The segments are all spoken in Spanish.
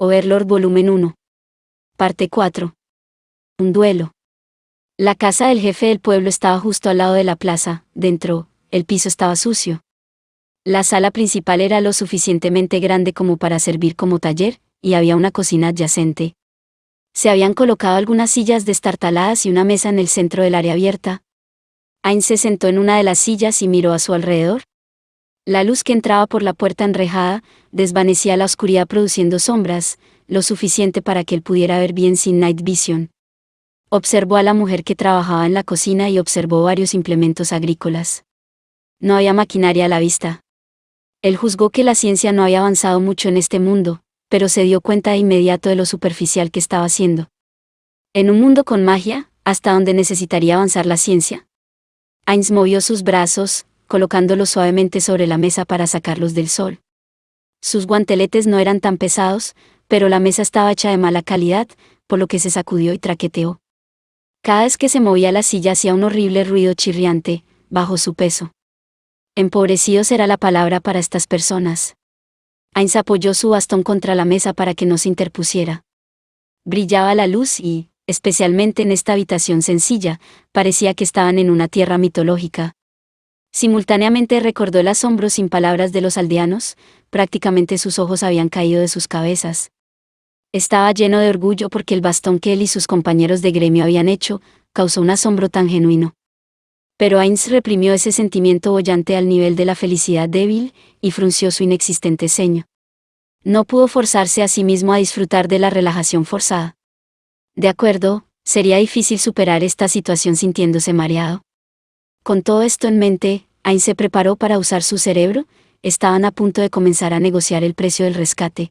Overlord Volumen 1. Parte 4. Un duelo. La casa del jefe del pueblo estaba justo al lado de la plaza. Dentro, el piso estaba sucio. La sala principal era lo suficientemente grande como para servir como taller, y había una cocina adyacente. Se habían colocado algunas sillas destartaladas y una mesa en el centro del área abierta. Ainz se sentó en una de las sillas y miró a su alrededor. La luz que entraba por la puerta enrejada desvanecía la oscuridad produciendo sombras, lo suficiente para que él pudiera ver bien sin night vision. Observó a la mujer que trabajaba en la cocina y observó varios implementos agrícolas. No había maquinaria a la vista. Él juzgó que la ciencia no había avanzado mucho en este mundo, pero se dio cuenta de inmediato de lo superficial que estaba haciendo. En un mundo con magia, ¿hasta dónde necesitaría avanzar la ciencia? Ainz movió sus brazos, colocándolos suavemente sobre la mesa para sacarlos del sol. Sus guanteletes no eran tan pesados, pero la mesa estaba hecha de mala calidad, por lo que se sacudió y traqueteó. Cada vez que se movía la silla hacía un horrible ruido chirriante, bajo su peso. Empobrecidos era la palabra para estas personas. Ainz apoyó su bastón contra la mesa para que no se interpusiera. Brillaba la luz y, especialmente en esta habitación sencilla, parecía que estaban en una tierra mitológica. Simultáneamente recordó el asombro sin palabras de los aldeanos, prácticamente sus ojos habían caído de sus cabezas. Estaba lleno de orgullo porque el bastón que él y sus compañeros de gremio habían hecho, causó un asombro tan genuino. Pero Ainz reprimió ese sentimiento boyante al nivel de la felicidad débil, y frunció su inexistente ceño. No pudo forzarse a sí mismo a disfrutar de la relajación forzada. De acuerdo, sería difícil superar esta situación sintiéndose mareado. Con todo esto en mente, Ainz se preparó para usar su cerebro. Estaban a punto de comenzar a negociar el precio del rescate.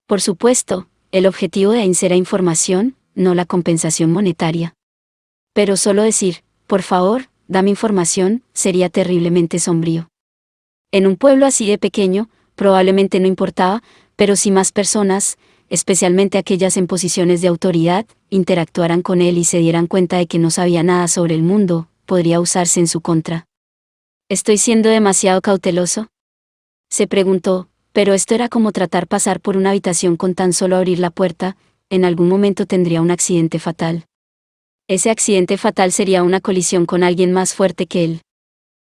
Por supuesto, el objetivo de Ainz era información, no la compensación monetaria. Pero solo decir, por favor, dame información, sería terriblemente sombrío. En un pueblo así de pequeño, probablemente no importaba, pero si más personas, especialmente aquellas en posiciones de autoridad, interactuaran con él y se dieran cuenta de que no sabía nada sobre el mundo, podría usarse en su contra. ¿Estoy siendo demasiado cauteloso?, se preguntó, pero esto era como tratar pasar por una habitación con tan solo abrir la puerta. En algún momento tendría un accidente fatal. Ese accidente fatal sería una colisión con alguien más fuerte que él.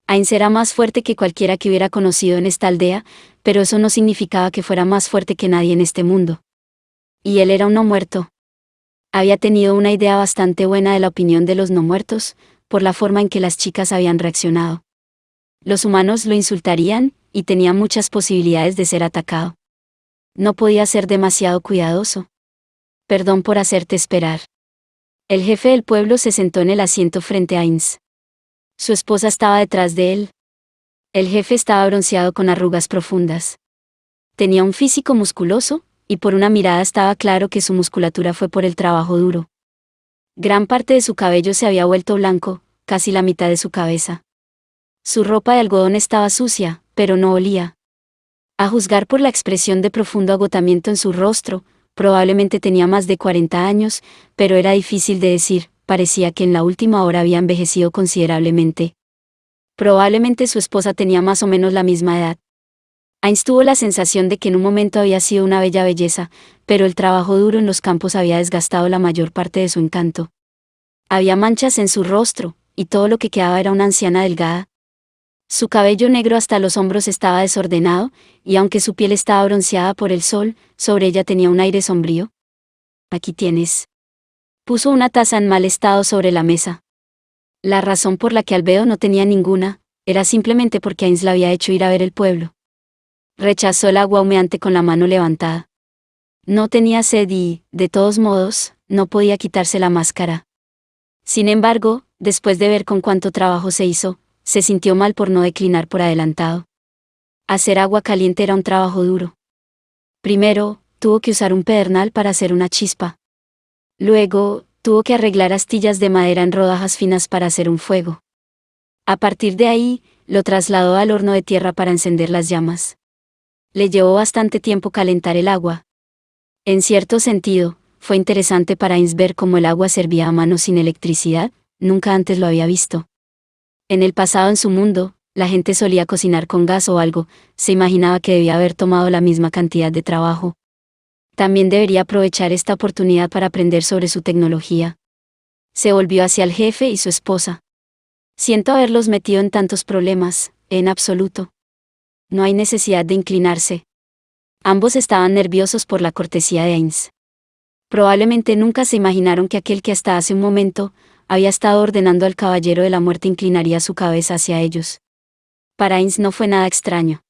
Ainz era más fuerte que cualquiera que hubiera conocido en esta aldea, pero eso no significaba que fuera más fuerte que nadie en este mundo. Y él era un no muerto. Había tenido una idea bastante buena de la opinión de los no muertos, por la forma en que las chicas habían reaccionado. Los humanos lo insultarían, y tenía muchas posibilidades de ser atacado. No podía ser demasiado cuidadoso. Perdón por hacerte esperar. El jefe del pueblo se sentó en el asiento frente a Ainz. Su esposa estaba detrás de él. El jefe estaba bronceado con arrugas profundas. Tenía un físico musculoso, y por una mirada estaba claro que su musculatura fue por el trabajo duro. Gran parte de su cabello se había vuelto blanco, casi la mitad de su cabeza. Su ropa de algodón estaba sucia, pero no olía. A juzgar por la expresión de profundo agotamiento en su rostro, probablemente tenía más de 40 años, pero era difícil de decir, parecía que en la última hora había envejecido considerablemente. Probablemente su esposa tenía más o menos la misma edad. Ainz tuvo la sensación de que en un momento había sido una bella belleza, pero el trabajo duro en los campos había desgastado la mayor parte de su encanto. Había manchas en su rostro, y todo lo que quedaba era una anciana delgada. Su cabello negro hasta los hombros estaba desordenado, y aunque su piel estaba bronceada por el sol, sobre ella tenía un aire sombrío. Aquí tienes. Puso una taza en mal estado sobre la mesa. La razón por la que Albedo no tenía ninguna, era simplemente porque Ainz la había hecho ir a ver el pueblo. Rechazó el agua humeante con la mano levantada. No tenía sed y, de todos modos, no podía quitarse la máscara. Sin embargo, después de ver con cuánto trabajo se hizo, se sintió mal por no declinar por adelantado. Hacer agua caliente era un trabajo duro. Primero, tuvo que usar un pedernal para hacer una chispa. Luego, tuvo que arreglar astillas de madera en rodajas finas para hacer un fuego. A partir de ahí, lo trasladó al horno de tierra para encender las llamas. Le llevó bastante tiempo calentar el agua. En cierto sentido, fue interesante para Ainz ver cómo el agua servía a mano sin electricidad, nunca antes lo había visto. En el pasado en su mundo, la gente solía cocinar con gas o algo, se imaginaba que debía haber tomado la misma cantidad de trabajo. También debería aprovechar esta oportunidad para aprender sobre su tecnología. Se volvió hacia el jefe y su esposa. Siento haberlos metido en tantos problemas, en absoluto. No hay necesidad de inclinarse. Ambos estaban nerviosos por la cortesía de Ainz. Probablemente nunca se imaginaron que aquel que hasta hace un momento había estado ordenando al caballero de la muerte inclinaría su cabeza hacia ellos. Para Ainz no fue nada extraño.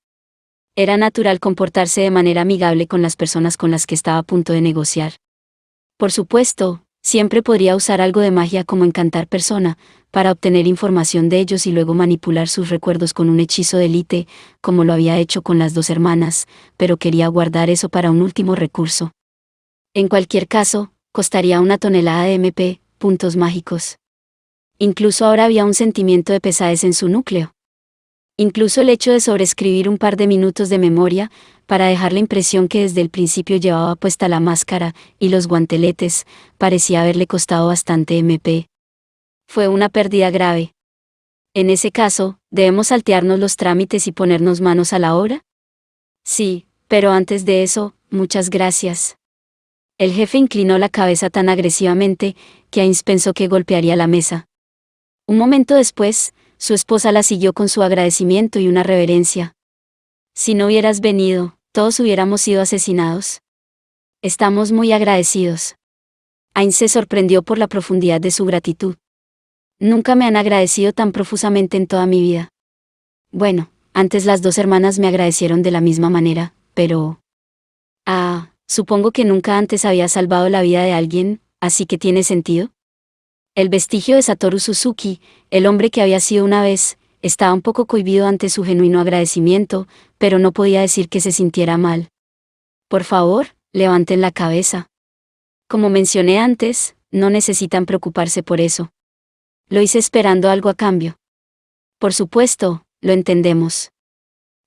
Era natural comportarse de manera amigable con las personas con las que estaba a punto de negociar. Por supuesto, siempre podría usar algo de magia como encantar persona, para obtener información de ellos y luego manipular sus recuerdos con un hechizo de élite, como lo había hecho con las dos hermanas, pero quería guardar eso para un último recurso. En cualquier caso, costaría 1 tonelada de MP, puntos mágicos. Incluso ahora había un sentimiento de pesadez en su núcleo. Incluso el hecho de sobreescribir un par de minutos de memoria, para dejar la impresión que desde el principio llevaba puesta la máscara y los guanteletes, parecía haberle costado bastante MP. Fue una pérdida grave. En ese caso, ¿debemos saltearnos los trámites y ponernos manos a la obra? Sí, pero antes de eso, muchas gracias. El jefe inclinó la cabeza tan agresivamente, que Ainz pensó que golpearía la mesa. Un momento después, su esposa la siguió con su agradecimiento y una reverencia. Si no hubieras venido, todos hubiéramos sido asesinados. Estamos muy agradecidos. Ainz se sorprendió por la profundidad de su gratitud. Nunca me han agradecido tan profusamente en toda mi vida. Bueno, antes las dos hermanas me agradecieron de la misma manera, pero... supongo que nunca antes había salvado la vida de alguien, así que tiene sentido. El vestigio de Satoru Suzuki, el hombre que había sido una vez, estaba un poco cohibido ante su genuino agradecimiento, pero no podía decir que se sintiera mal. Por favor, levanten la cabeza. Como mencioné antes, no necesitan preocuparse por eso. Lo hice esperando algo a cambio. Por supuesto, lo entendemos.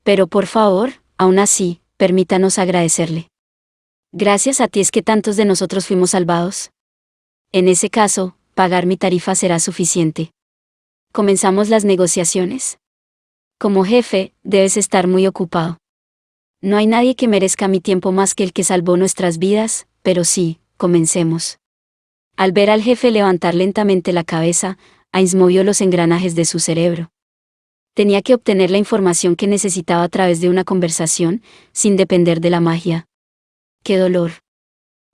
Pero por favor, aún así, permítanos agradecerle. Gracias a ti es que tantos de nosotros fuimos salvados. En ese caso, pagar mi tarifa será suficiente. ¿Comenzamos las negociaciones? Como jefe, debes estar muy ocupado. No hay nadie que merezca mi tiempo más que el que salvó nuestras vidas, pero sí, comencemos. Al ver al jefe levantar lentamente la cabeza, Ainz movió los engranajes de su cerebro. Tenía que obtener la información que necesitaba a través de una conversación, sin depender de la magia. ¡Qué dolor!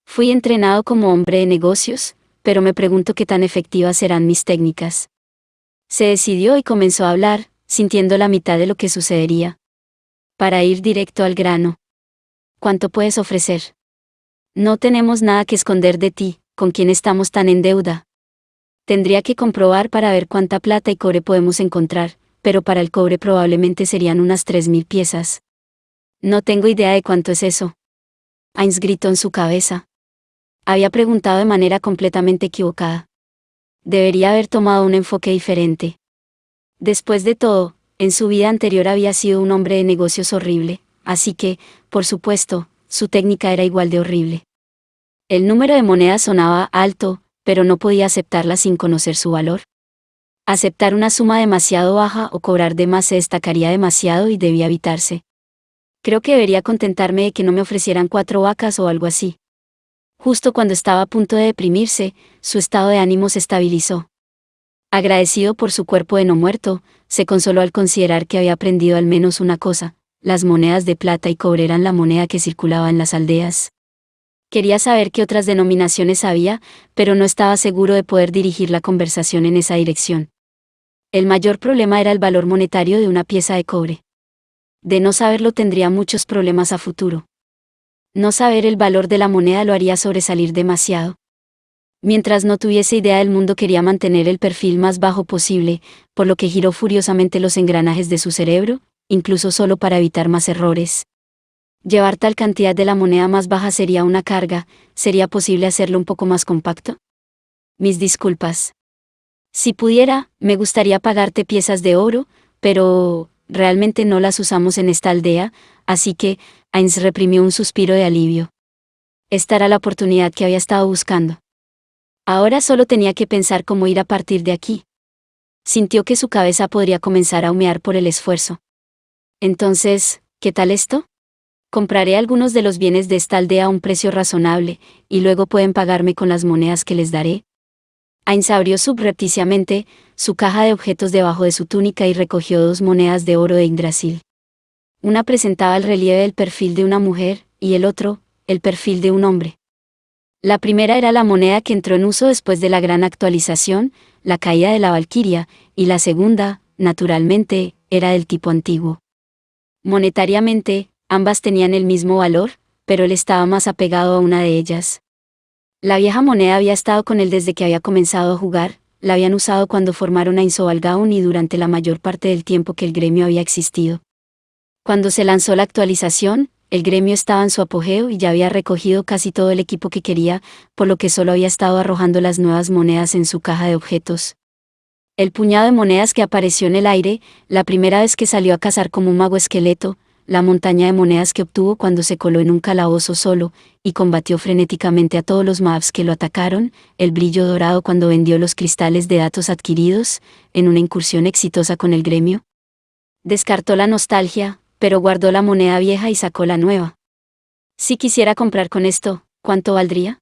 Fui entrenado como hombre de negocios, pero me pregunto qué tan efectivas serán mis técnicas. Se decidió y comenzó a hablar, sintiendo la mitad de lo que sucedería. Para ir directo al grano. ¿Cuánto puedes ofrecer? No tenemos nada que esconder de ti, ¿con quién estamos tan en deuda? Tendría que comprobar para ver cuánta plata y cobre podemos encontrar, pero para el cobre probablemente serían unas 3.000 piezas. No tengo idea de cuánto es eso. Ainz gritó en su cabeza. Había preguntado de manera completamente equivocada. Debería haber tomado un enfoque diferente. Después de todo, en su vida anterior había sido un hombre de negocios horrible, así que, por supuesto, su técnica era igual de horrible. El número de monedas sonaba alto, pero no podía aceptarla sin conocer su valor. Aceptar una suma demasiado baja o cobrar de más se destacaría demasiado y debía evitarse. Creo que debería contentarme de que no me ofrecieran 4 vacas o algo así. Justo cuando estaba a punto de deprimirse, su estado de ánimo se estabilizó. Agradecido por su cuerpo de no muerto, se consoló al considerar que había aprendido al menos una cosa: las monedas de plata y cobre eran la moneda que circulaba en las aldeas. Quería saber qué otras denominaciones había, pero no estaba seguro de poder dirigir la conversación en esa dirección. El mayor problema era el valor monetario de una pieza de cobre. De no saberlo tendría muchos problemas a futuro. No saber el valor de la moneda lo haría sobresalir demasiado. Mientras no tuviese idea del mundo quería mantener el perfil más bajo posible, por lo que giró furiosamente los engranajes de su cerebro, incluso solo para evitar más errores. Llevar tal cantidad de la moneda más baja sería una carga. ¿Sería posible hacerlo un poco más compacto? Mis disculpas. Si pudiera, me gustaría pagarte piezas de oro, pero realmente no las usamos en esta aldea, así que Ainz reprimió un suspiro de alivio. Esta era la oportunidad que había estado buscando. Ahora solo tenía que pensar cómo ir a partir de aquí. Sintió que su cabeza podría comenzar a humear por el esfuerzo. Entonces, ¿qué tal esto? Compraré algunos de los bienes de esta aldea a un precio razonable, y luego pueden pagarme con las monedas que les daré. Ainz abrió subrepticiamente su caja de objetos debajo de su túnica y recogió 2 monedas de oro de Yggdrasil. Una presentaba el relieve del perfil de una mujer, y el otro, el perfil de un hombre. La primera era la moneda que entró en uso después de la gran actualización, la caída de la Valquiria, y la segunda, naturalmente, era del tipo antiguo. Monetariamente, ambas tenían el mismo valor, pero él estaba más apegado a una de ellas. La vieja moneda había estado con él desde que había comenzado a jugar, la habían usado cuando formaron a Insovalgaun y durante la mayor parte del tiempo que el gremio había existido. Cuando se lanzó la actualización, el gremio estaba en su apogeo y ya había recogido casi todo el equipo que quería, por lo que solo había estado arrojando las nuevas monedas en su caja de objetos. El puñado de monedas que apareció en el aire, la primera vez que salió a cazar como un mago esqueleto, la montaña de monedas que obtuvo cuando se coló en un calabozo solo, y combatió frenéticamente a todos los mobs que lo atacaron, el brillo dorado cuando vendió los cristales de datos adquiridos, en una incursión exitosa con el gremio. Descartó la nostalgia, pero guardó la moneda vieja y sacó la nueva. Si quisiera comprar con esto, ¿cuánto valdría?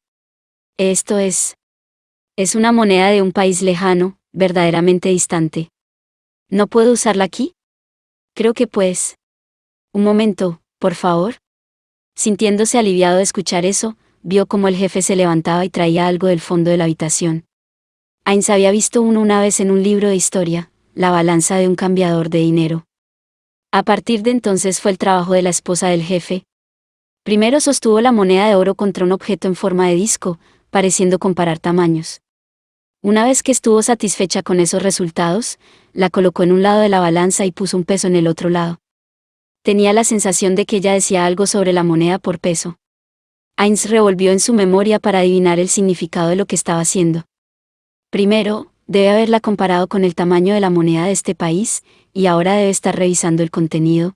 Esto es una moneda de un país lejano, verdaderamente distante. ¿No puedo usarla aquí? Creo que pues. Un momento, por favor. Sintiéndose aliviado de escuchar eso, vio cómo el jefe se levantaba y traía algo del fondo de la habitación. Ainz había visto uno una vez en un libro de historia, la balanza de un cambiador de dinero. A partir de entonces fue el trabajo de la esposa del jefe. Primero sostuvo la moneda de oro contra un objeto en forma de disco, pareciendo comparar tamaños. Una vez que estuvo satisfecha con esos resultados, la colocó en un lado de la balanza y puso un peso en el otro lado. Tenía la sensación de que ella decía algo sobre la moneda por peso. Ainz revolvió en su memoria para adivinar el significado de lo que estaba haciendo. Primero, debe haberla comparado con el tamaño de la moneda de este país, y ahora debe estar revisando el contenido.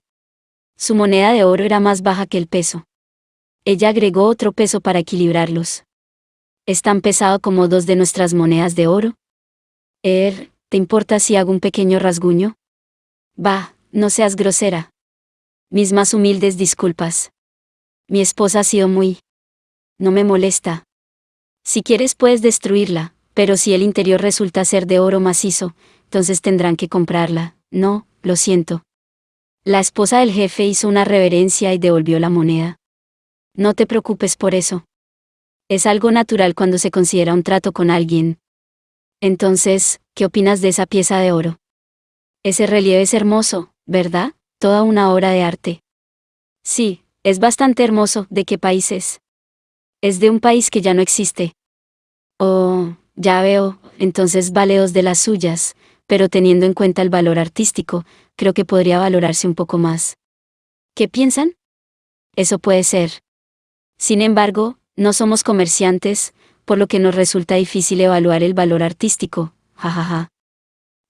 Su moneda de oro era más baja que el peso. Ella agregó otro peso para equilibrarlos. ¿Es tan pesado como 2 de nuestras monedas de oro? ¿Te importa si hago un pequeño rasguño? Bah, no seas grosera. Mis más humildes disculpas. Mi esposa ha sido muy... No me molesta. Si quieres puedes destruirla, pero si el interior resulta ser de oro macizo, entonces tendrán que comprarla. No, lo siento. La esposa del jefe hizo una reverencia y devolvió la moneda. No te preocupes por eso. Es algo natural cuando se considera un trato con alguien. Entonces, ¿qué opinas de esa pieza de oro? Ese relieve es hermoso, ¿verdad? Toda una obra de arte. Sí, es bastante hermoso. ¿De qué país es? Es de un país que ya no existe. Oh, ya veo, entonces vale 2 de las suyas, pero teniendo en cuenta el valor artístico, creo que podría valorarse un poco más. ¿Qué piensan? Eso puede ser. Sin embargo, no somos comerciantes, por lo que nos resulta difícil evaluar el valor artístico, jajaja.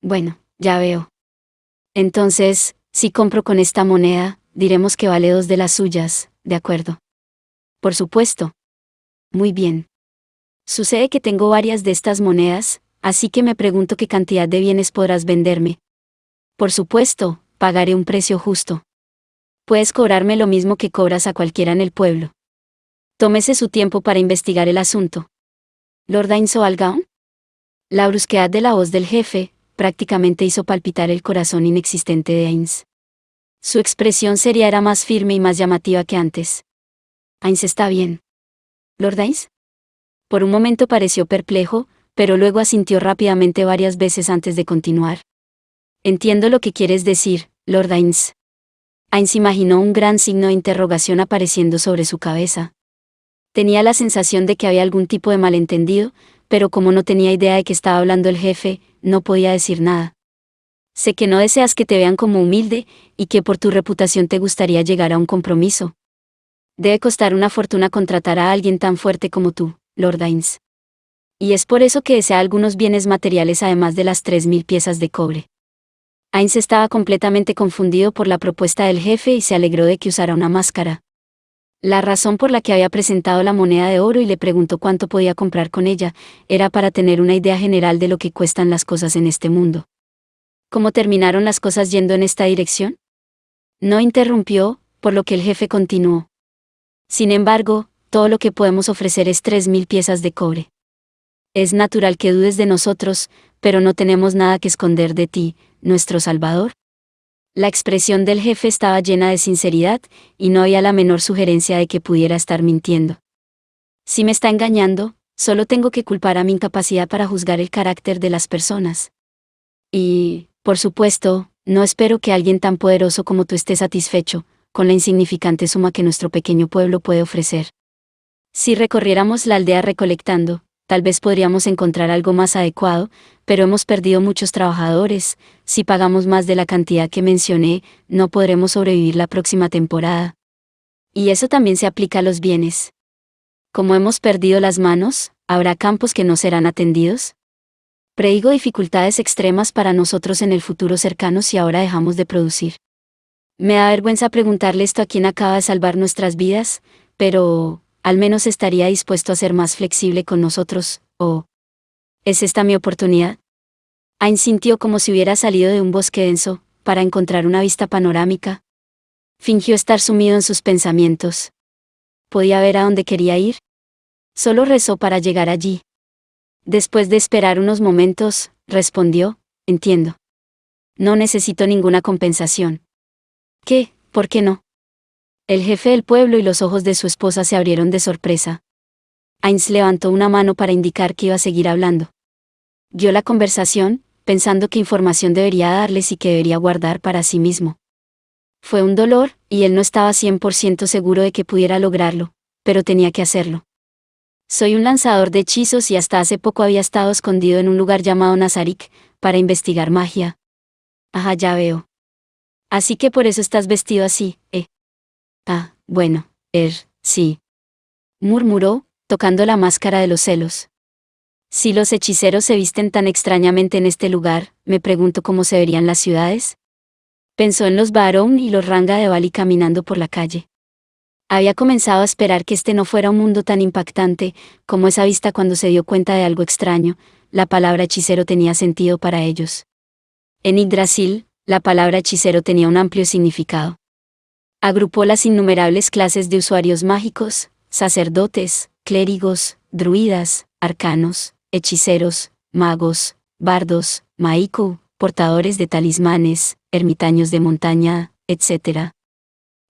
Bueno, ya veo. Entonces, si compro con esta moneda, diremos que vale 2 de las suyas, ¿de acuerdo? Por supuesto. Muy bien. Sucede que tengo varias de estas monedas, así que me pregunto qué cantidad de bienes podrás venderme. Por supuesto, pagaré un precio justo. Puedes cobrarme lo mismo que cobras a cualquiera en el pueblo. Tómese su tiempo para investigar el asunto. ¿Lord Insovalgaun? La brusquedad de la voz del jefe prácticamente hizo palpitar el corazón inexistente de Ainz. Su expresión seria era más firme y más llamativa que antes. Ainz está bien. ¿Lord Ainz? Por un momento pareció perplejo, pero luego asintió rápidamente varias veces antes de continuar. Entiendo lo que quieres decir, Lord Ainz. Ainz imaginó un gran signo de interrogación apareciendo sobre su cabeza. Tenía la sensación de que había algún tipo de malentendido, pero como no tenía idea de que estaba hablando el jefe, no podía decir nada. Sé que no deseas que te vean como humilde, y que por tu reputación te gustaría llegar a un compromiso. Debe costar una fortuna contratar a alguien tan fuerte como tú, Lord Ainz. Y es por eso que desea algunos bienes materiales además de las 3.000 piezas de cobre. Ainz estaba completamente confundido por la propuesta del jefe y se alegró de que usara una máscara. La razón por la que había presentado la moneda de oro y le preguntó cuánto podía comprar con ella, era para tener una idea general de lo que cuestan las cosas en este mundo. ¿Cómo terminaron las cosas yendo en esta dirección? No interrumpió, por lo que el jefe continuó. Sin embargo, todo lo que podemos ofrecer es 3.000 piezas de cobre. Es natural que dudes de nosotros, pero no tenemos nada que esconder de ti, nuestro Salvador. La expresión del jefe estaba llena de sinceridad, y no había la menor sugerencia de que pudiera estar mintiendo. Si me está engañando, solo tengo que culpar a mi incapacidad para juzgar el carácter de las personas. Y, por supuesto, no espero que alguien tan poderoso como tú esté satisfecho con la insignificante suma que nuestro pequeño pueblo puede ofrecer. Si recorriéramos la aldea recolectando, tal vez podríamos encontrar algo más adecuado, pero hemos perdido muchos trabajadores. Si pagamos más de la cantidad que mencioné, no podremos sobrevivir la próxima temporada. Y eso también se aplica a los bienes. Como hemos perdido las manos, ¿habrá campos que no serán atendidos? Predigo dificultades extremas para nosotros en el futuro cercano si ahora dejamos de producir. Me da vergüenza preguntarle esto a quien acaba de salvar nuestras vidas, pero al menos estaría dispuesto a ser más flexible con nosotros, ¿o es esta mi oportunidad? Ain sintió como si hubiera salido de un bosque denso, para encontrar una vista panorámica. Fingió estar sumido en sus pensamientos. ¿Podía ver a dónde quería ir? Solo rezó para llegar allí. Después de esperar unos momentos, respondió, entiendo. No necesito ninguna compensación. ¿Qué? ¿Por qué no? El jefe del pueblo y los ojos de su esposa se abrieron de sorpresa. Ainz levantó una mano para indicar que iba a seguir hablando. Guió la conversación, pensando qué información debería darles y qué debería guardar para sí mismo. Fue un dolor, y él no estaba 100% seguro de que pudiera lograrlo, pero tenía que hacerlo. Soy un lanzador de hechizos y hasta hace poco había estado escondido en un lugar llamado Nazarik, para investigar magia. Ajá, ya veo. Así que por eso estás vestido así, ¿eh? Ah, bueno, sí. Murmuró, tocando la máscara de los celos. Si los hechiceros se visten tan extrañamente en este lugar, me pregunto cómo se verían las ciudades. Pensó en los Barón y los Ranga de Bali caminando por la calle. Había comenzado a esperar que este no fuera un mundo tan impactante, como esa vista cuando se dio cuenta de algo extraño. La palabra hechicero tenía sentido para ellos. En Yggdrasil, la palabra hechicero tenía un amplio significado. Agrupó las innumerables clases de usuarios mágicos, sacerdotes, clérigos, druidas, arcanos, hechiceros, magos, bardos, maiku, portadores de talismanes, ermitaños de montaña, etc.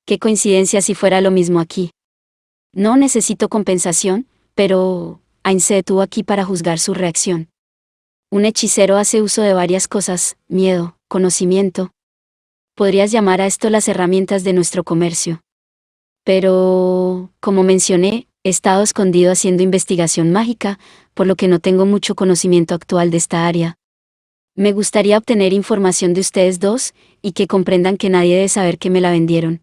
Qué coincidencia si fuera lo mismo aquí. No necesito compensación, pero Ainz se detuvo aquí para juzgar su reacción. Un hechicero hace uso de varias cosas: miedo, conocimiento. Podrías llamar a esto las herramientas de nuestro comercio. Pero, como mencioné, he estado escondido haciendo investigación mágica, por lo que no tengo mucho conocimiento actual de esta área. Me gustaría obtener información de ustedes dos, y que comprendan que nadie debe saber que me la vendieron.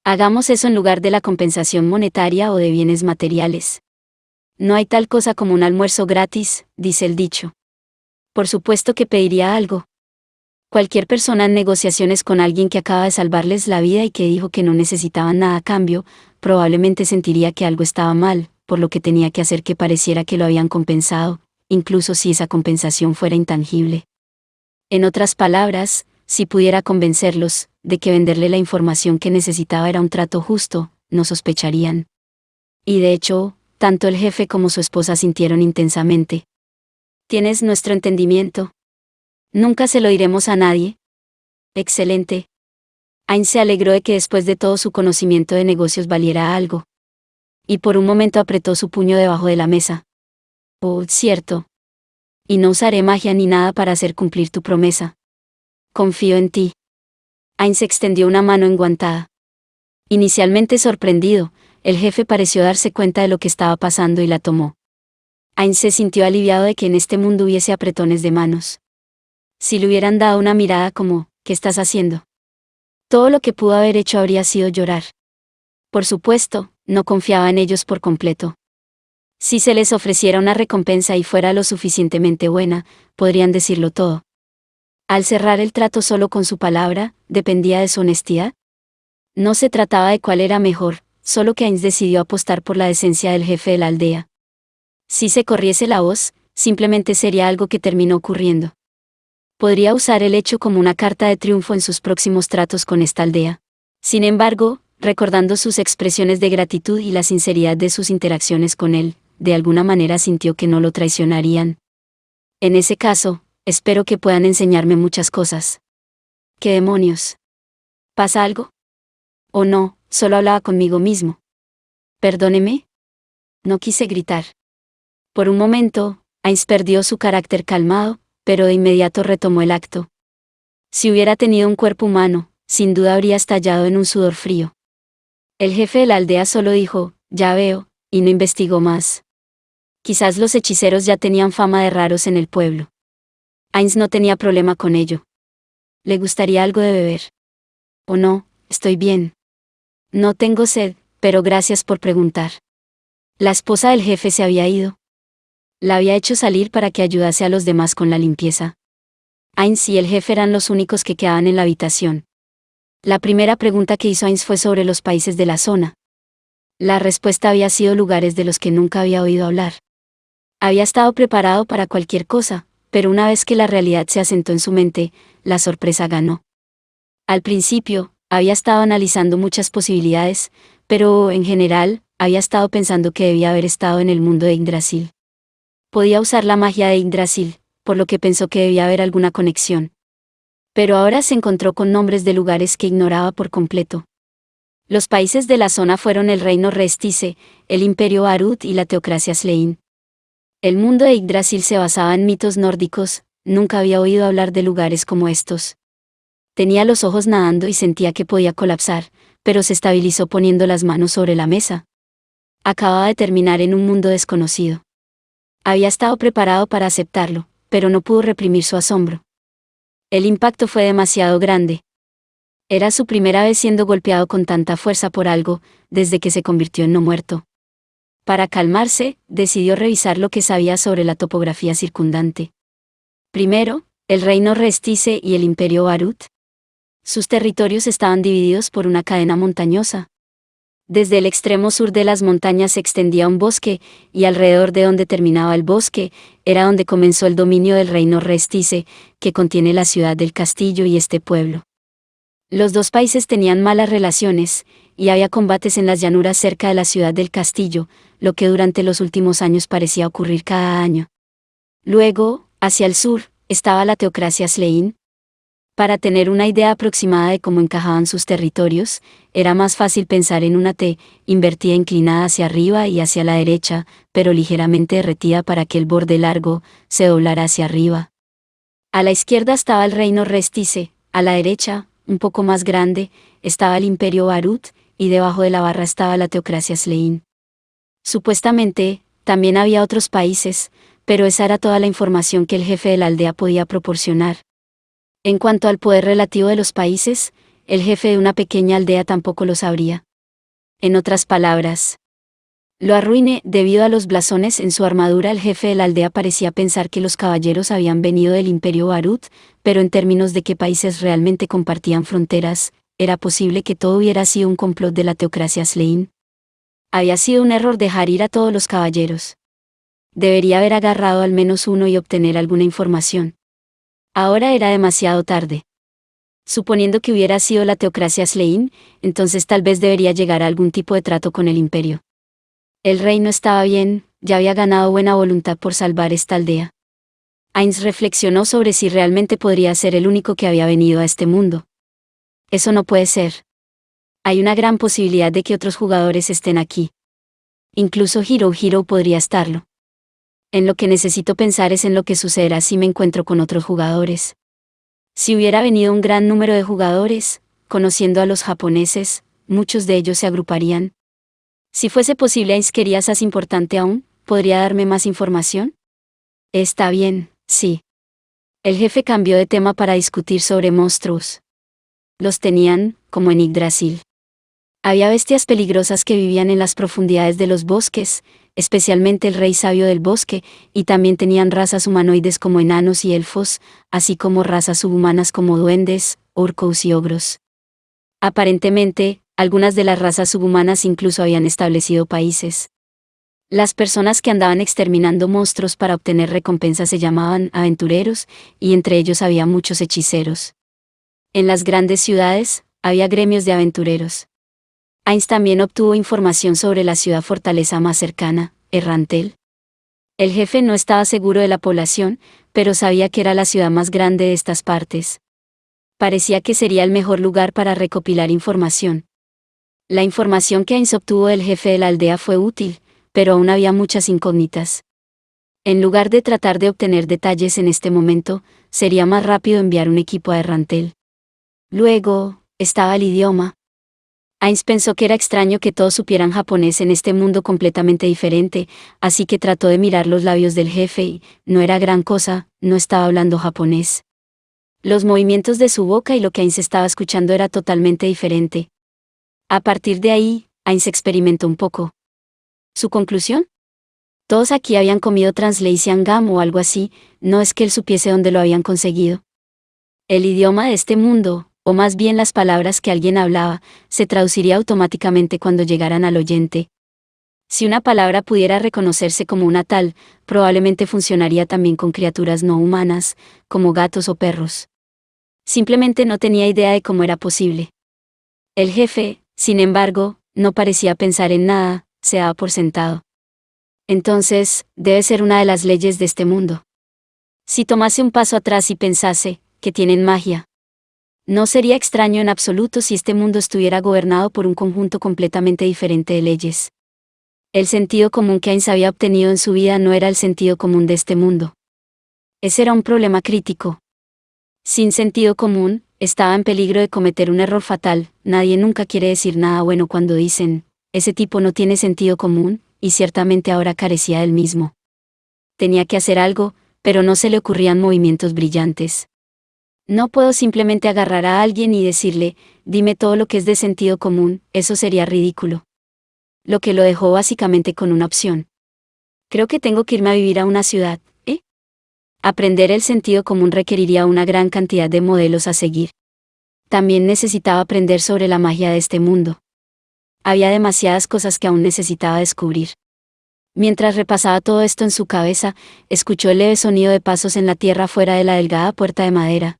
Hagamos eso en lugar de la compensación monetaria o de bienes materiales. No hay tal cosa como un almuerzo gratis, dice el dicho. Por supuesto que pediría algo. Cualquier persona en negociaciones con alguien que acaba de salvarles la vida y que dijo que no necesitaban nada a cambio, probablemente sentiría que algo estaba mal, por lo que tenía que hacer que pareciera que lo habían compensado, incluso si esa compensación fuera intangible. En otras palabras, si pudiera convencerlos de que venderle la información que necesitaba era un trato justo, no sospecharían. Y de hecho, tanto el jefe como su esposa sintieron intensamente. ¿Tienes nuestro entendimiento? Nunca se lo diremos a nadie. Excelente. Ainz se alegró de que después de todo su conocimiento de negocios valiera algo. Y por un momento apretó su puño debajo de la mesa. Oh, cierto. Y no usaré magia ni nada para hacer cumplir tu promesa. Confío en ti. Ainz extendió una mano enguantada. Inicialmente sorprendido, el jefe pareció darse cuenta de lo que estaba pasando y la tomó. Ainz se sintió aliviado de que en este mundo hubiese apretones de manos. Si le hubieran dado una mirada como, ¿qué estás haciendo? Todo lo que pudo haber hecho habría sido llorar. Por supuesto, no confiaba en ellos por completo. Si se les ofreciera una recompensa y fuera lo suficientemente buena, podrían decirlo todo. Al cerrar el trato solo con su palabra, ¿dependía de su honestidad? No se trataba de cuál era mejor, solo que Ainz decidió apostar por la decencia del jefe de la aldea. Si se corriese la voz, simplemente sería algo que terminó ocurriendo. Podría usar el hecho como una carta de triunfo en sus próximos tratos con esta aldea. Sin embargo, recordando sus expresiones de gratitud y la sinceridad de sus interacciones con él, de alguna manera sintió que no lo traicionarían. En ese caso, espero que puedan enseñarme muchas cosas. ¿Qué demonios? ¿Pasa algo? ¿O no, solo hablaba conmigo mismo? Perdóneme. No quise gritar. Por un momento, Ainz perdió su carácter calmado, pero de inmediato retomó el acto. Si hubiera tenido un cuerpo humano, sin duda habría estallado en un sudor frío. El jefe de la aldea solo dijo, ya veo, y no investigó más. Quizás los hechiceros ya tenían fama de raros en el pueblo. Ainz no tenía problema con ello. ¿Le gustaría algo de beber? ¿O no? Estoy bien. No tengo sed, pero gracias por preguntar. La esposa del jefe se había ido. La había hecho salir para que ayudase a los demás con la limpieza. Ainz y el jefe eran los únicos que quedaban en la habitación. La primera pregunta que hizo Ainz fue sobre los países de la zona. La respuesta había sido lugares de los que nunca había oído hablar. Había estado preparado para cualquier cosa, pero una vez que la realidad se asentó en su mente, la sorpresa ganó. Al principio, había estado analizando muchas posibilidades, pero, en general, había estado pensando que debía haber estado en el mundo de Yggdrasil. Podía usar la magia de Yggdrasil, por lo que pensó que debía haber alguna conexión. Pero ahora se encontró con nombres de lugares que ignoraba por completo. Los países de la zona fueron el reino Restice, el imperio Barut y la teocracia Slein. El mundo de Yggdrasil se basaba en mitos nórdicos, nunca había oído hablar de lugares como estos. Tenía los ojos nadando y sentía que podía colapsar, pero se estabilizó poniendo las manos sobre la mesa. Acababa de terminar en un mundo desconocido. Había estado preparado para aceptarlo, pero no pudo reprimir su asombro. El impacto fue demasiado grande. Era su primera vez siendo golpeado con tanta fuerza por algo, desde que se convirtió en no muerto. Para calmarse, decidió revisar lo que sabía sobre la topografía circundante. Primero, el reino Restice y el imperio Barut. Sus territorios estaban divididos por una cadena montañosa. Desde el extremo sur de las montañas se extendía un bosque, y alrededor de donde terminaba el bosque, era donde comenzó el dominio del reino Restice, que contiene la ciudad del castillo y este pueblo. Los dos países tenían malas relaciones, y había combates en las llanuras cerca de la ciudad del castillo, lo que durante los últimos años parecía ocurrir cada año. Luego, hacia el sur, estaba la teocracia Slein. Para tener una idea aproximada de cómo encajaban sus territorios, era más fácil pensar en una T, invertida inclinada hacia arriba y hacia la derecha, pero ligeramente derretida para que el borde largo se doblara hacia arriba. A la izquierda estaba el reino Restice, a la derecha, un poco más grande, estaba el imperio Barut, y debajo de la barra estaba la teocracia Slein. Supuestamente, también había otros países, pero esa era toda la información que el jefe de la aldea podía proporcionar. En cuanto al poder relativo de los países, el jefe de una pequeña aldea tampoco lo sabría. En otras palabras, lo arruiné. Debido a los blasones en su armadura, el jefe de la aldea parecía pensar que los caballeros habían venido del imperio Barut, pero en términos de qué países realmente compartían fronteras, era posible que todo hubiera sido un complot de la teocracia Slein. Había sido un error dejar ir a todos los caballeros. Debería haber agarrado al menos uno y obtener alguna información. Ahora era demasiado tarde. Suponiendo que hubiera sido la teocracia Slein, entonces tal vez debería llegar a algún tipo de trato con el imperio. El reino estaba bien, ya había ganado buena voluntad por salvar esta aldea. Ainz reflexionó sobre si realmente podría ser el único que había venido a este mundo. Eso no puede ser. Hay una gran posibilidad de que otros jugadores estén aquí. Incluso Hiro podría estarlo. En lo que necesito pensar es en lo que sucederá si me encuentro con otros jugadores. Si hubiera venido un gran número de jugadores, conociendo a los japoneses, muchos de ellos se agruparían. Si fuese posible, Ainz ¿es importante aún? ¿Podría darme más información? Está bien, sí. El jefe cambió de tema para discutir sobre monstruos. Los tenían, como en Yggdrasil. Había bestias peligrosas que vivían en las profundidades de los bosques, especialmente el rey sabio del bosque, y también tenían razas humanoides como enanos y elfos, así como razas subhumanas como duendes, orcos y ogros. Aparentemente, algunas de las razas subhumanas incluso habían establecido países. Las personas que andaban exterminando monstruos para obtener recompensas se llamaban aventureros, y entre ellos había muchos hechiceros. En las grandes ciudades, había gremios de aventureros. Ainz también obtuvo información sobre la ciudad fortaleza más cercana, Errantel. El jefe no estaba seguro de la población, pero sabía que era la ciudad más grande de estas partes. Parecía que sería el mejor lugar para recopilar información. La información que Ainz obtuvo del jefe de la aldea fue útil, pero aún había muchas incógnitas. En lugar de tratar de obtener detalles en este momento, sería más rápido enviar un equipo a Errantel. Luego, estaba el idioma. Ainz pensó que era extraño que todos supieran japonés en este mundo completamente diferente, así que trató de mirar los labios del jefe y, no era gran cosa, no estaba hablando japonés. Los movimientos de su boca y lo que Ainz estaba escuchando era totalmente diferente. A partir de ahí, Ainz experimentó un poco. ¿Su conclusión? Todos aquí habían comido translation gum o algo así, no es que él supiese dónde lo habían conseguido. El idioma de este mundo, o más bien las palabras que alguien hablaba, se traduciría automáticamente cuando llegaran al oyente. Si una palabra pudiera reconocerse como una tal, probablemente funcionaría también con criaturas no humanas, como gatos o perros. Simplemente no tenía idea de cómo era posible. El jefe, sin embargo, no parecía pensar en nada, se daba por sentado. Entonces, debe ser una de las leyes de este mundo. Si tomase un paso atrás y pensase, que tienen magia. No sería extraño en absoluto si este mundo estuviera gobernado por un conjunto completamente diferente de leyes. El sentido común que Ainz había obtenido en su vida no era el sentido común de este mundo. Ese era un problema crítico. Sin sentido común, estaba en peligro de cometer un error fatal. Nadie nunca quiere decir nada bueno cuando dicen, ese tipo no tiene sentido común, y ciertamente ahora carecía del mismo. Tenía que hacer algo, pero no se le ocurrían movimientos brillantes. No puedo simplemente agarrar a alguien y decirle, dime todo lo que es de sentido común, eso sería ridículo. Lo que lo dejó básicamente con una opción. Creo que tengo que irme a vivir a una ciudad, ¿eh? Aprender el sentido común requeriría una gran cantidad de modelos a seguir. También necesitaba aprender sobre la magia de este mundo. Había demasiadas cosas que aún necesitaba descubrir. Mientras repasaba todo esto en su cabeza, escuchó el leve sonido de pasos en la tierra fuera de la delgada puerta de madera.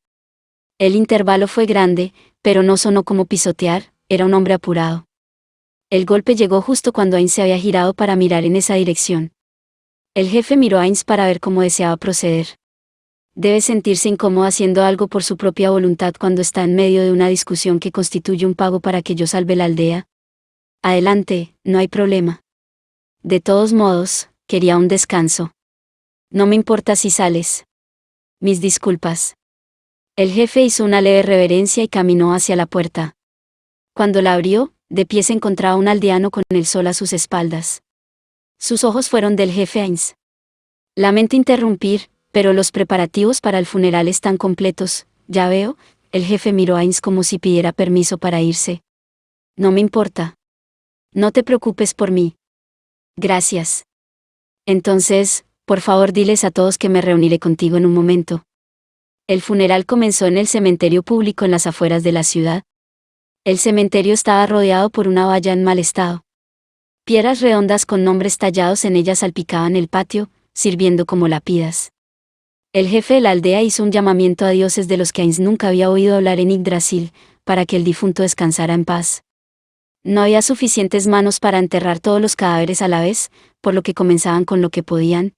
El intervalo fue grande, pero no sonó como pisotear, era un hombre apurado. El golpe llegó justo cuando Ainz se había girado para mirar en esa dirección. El jefe miró a Ainz para ver cómo deseaba proceder. Debe sentirse incómodo haciendo algo por su propia voluntad cuando está en medio de una discusión que constituye un pago para que yo salve la aldea. Adelante, no hay problema. De todos modos, quería un descanso. No me importa si sales. Mis disculpas. El jefe hizo una leve reverencia y caminó hacia la puerta. Cuando la abrió, de pie se encontraba un aldeano con el sol a sus espaldas. Sus ojos fueron del jefe Ainz. Lamento interrumpir, pero los preparativos para el funeral están completos, ya veo. El jefe miró a Ainz como si pidiera permiso para irse. No me importa. No te preocupes por mí. Gracias. Entonces, por favor diles a todos que me reuniré contigo en un momento. El funeral comenzó en el cementerio público en las afueras de la ciudad. El cementerio estaba rodeado por una valla en mal estado. Piedras redondas con nombres tallados en ellas salpicaban el patio, sirviendo como lápidas. El jefe de la aldea hizo un llamamiento a dioses de los que Ainz nunca había oído hablar en Yggdrasil, para que el difunto descansara en paz. No había suficientes manos para enterrar todos los cadáveres a la vez, por lo que comenzaban con lo que podían.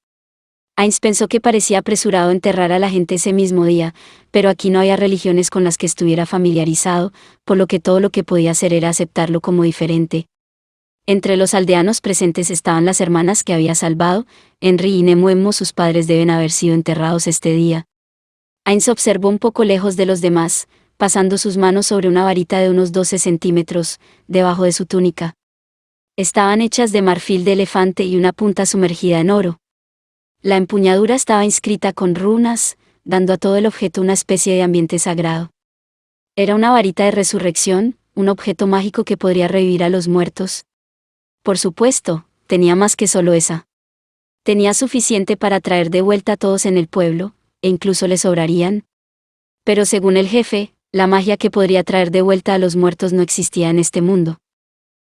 Ainz pensó que parecía apresurado enterrar a la gente ese mismo día, pero aquí no había religiones con las que estuviera familiarizado, por lo que todo lo que podía hacer era aceptarlo como diferente. Entre los aldeanos presentes estaban las hermanas que había salvado, Henry y Nemuemo, sus padres deben haber sido enterrados este día. Ainz observó un poco lejos de los demás, pasando sus manos sobre una varita de unos 12 centímetros, debajo de su túnica. Estaban hechas de marfil de elefante y una punta sumergida en oro. La empuñadura estaba inscrita con runas, dando a todo el objeto una especie de ambiente sagrado. Era una varita de resurrección, un objeto mágico que podría revivir a los muertos. Por supuesto, tenía más que solo esa. Tenía suficiente para traer de vuelta a todos en el pueblo, e incluso le sobrarían. Pero según el jefe, la magia que podría traer de vuelta a los muertos no existía en este mundo.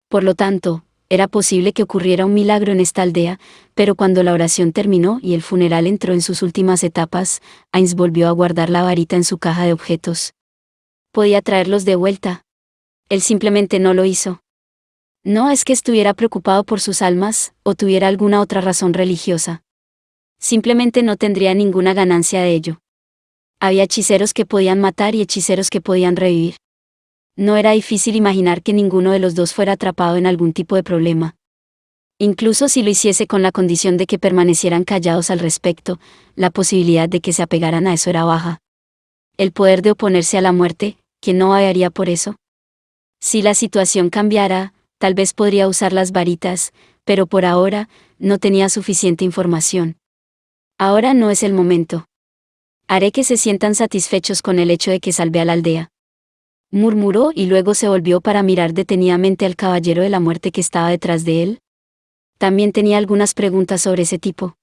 Por lo tanto, era posible que ocurriera un milagro en esta aldea, pero cuando la oración terminó y el funeral entró en sus últimas etapas, Ainz volvió a guardar la varita en su caja de objetos. ¿Podía traerlos de vuelta? Él simplemente no lo hizo. No es que estuviera preocupado por sus almas, o tuviera alguna otra razón religiosa. Simplemente no tendría ninguna ganancia de ello. Había hechiceros que podían matar y hechiceros que podían revivir. No era difícil imaginar que ninguno de los dos fuera atrapado en algún tipo de problema. Incluso si lo hiciese con la condición de que permanecieran callados al respecto, la posibilidad de que se apegaran a eso era baja. El poder de oponerse a la muerte, ¿quién no haría por eso? Si la situación cambiara, tal vez podría usar las varitas, pero por ahora, no tenía suficiente información. Ahora no es el momento. Haré que se sientan satisfechos con el hecho de que salvé a la aldea. Murmuró y luego se volvió para mirar detenidamente al caballero de la muerte que estaba detrás de él. También tenía algunas preguntas sobre ese tipo.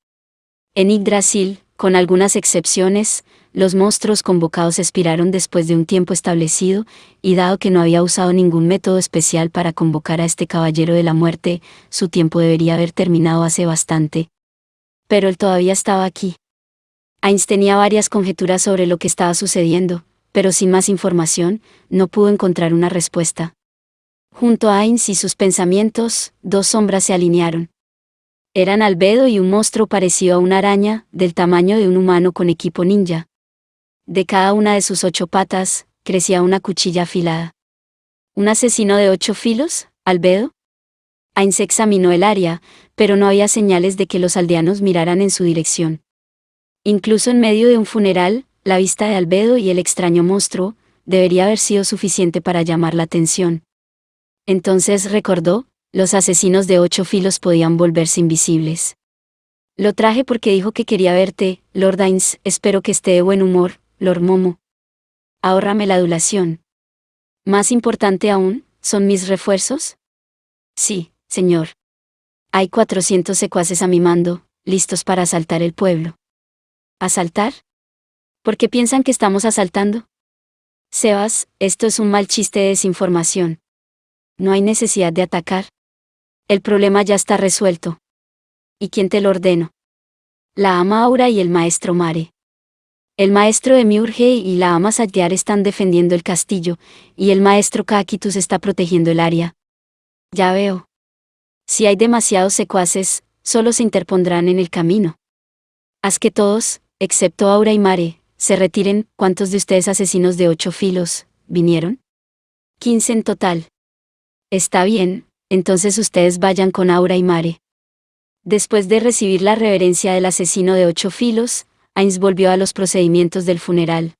En Yggdrasil, con algunas excepciones, los monstruos convocados expiraron después de un tiempo establecido, y dado que no había usado ningún método especial para convocar a este caballero de la muerte, su tiempo debería haber terminado hace bastante. Pero él todavía estaba aquí. Ainz tenía varias conjeturas sobre lo que estaba sucediendo, pero sin más información, no pudo encontrar una respuesta. Junto a Ainz y sus pensamientos, dos sombras se alinearon. Eran Albedo y un monstruo parecido a una araña, del tamaño de un humano con equipo ninja. De cada una de sus 8 patas, crecía una cuchilla afilada. ¿Un asesino de 8 filos, Albedo? Ainz examinó el área, pero no había señales de que los aldeanos miraran en su dirección. Incluso en medio de un funeral, la vista de Albedo y el extraño monstruo, debería haber sido suficiente para llamar la atención. Entonces recordó, los asesinos de 8 filos podían volverse invisibles. Lo traje porque dijo que quería verte, Lord Ainz, espero que esté de buen humor, Lord Momo. Ahórrame la adulación. Más importante aún, ¿son mis refuerzos? Sí, señor. Hay 400 secuaces a mi mando, listos para asaltar el pueblo. ¿Asaltar? ¿Por qué piensan que estamos asaltando? Sebas, esto es un mal chiste de desinformación. No hay necesidad de atacar. El problema ya está resuelto. ¿Y quién te lo ordenó? La ama Aura y el maestro Mare. El maestro Demiurge y la ama Satyar están defendiendo el castillo, y el maestro Kakitus está protegiendo el área. Ya veo. Si hay demasiados secuaces, solo se interpondrán en el camino. Haz que todos, excepto Aura y Mare, se retiren. ¿Cuántos de ustedes asesinos de 8 filos vinieron? 15 en total. Está bien, entonces ustedes vayan con Aura y Mare. Después de recibir la reverencia del asesino de 8 filos, Ainz volvió a los procedimientos del funeral.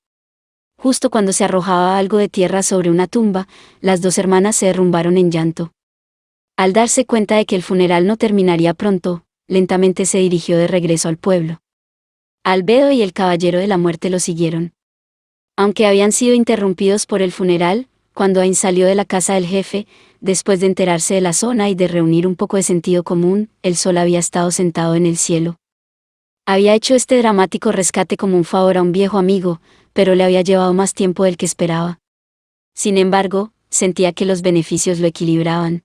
Justo cuando se arrojaba algo de tierra sobre una tumba, las 2 hermanas se derrumbaron en llanto. Al darse cuenta de que el funeral no terminaría pronto, lentamente se dirigió de regreso al pueblo. Albedo y el caballero de la muerte lo siguieron. Aunque habían sido interrumpidos por el funeral, cuando Ainz salió de la casa del jefe, después de enterarse de la zona y de reunir un poco de sentido común, el sol había estado sentado en el cielo. Había hecho este dramático rescate como un favor a un viejo amigo, pero le había llevado más tiempo del que esperaba. Sin embargo, sentía que los beneficios lo equilibraban.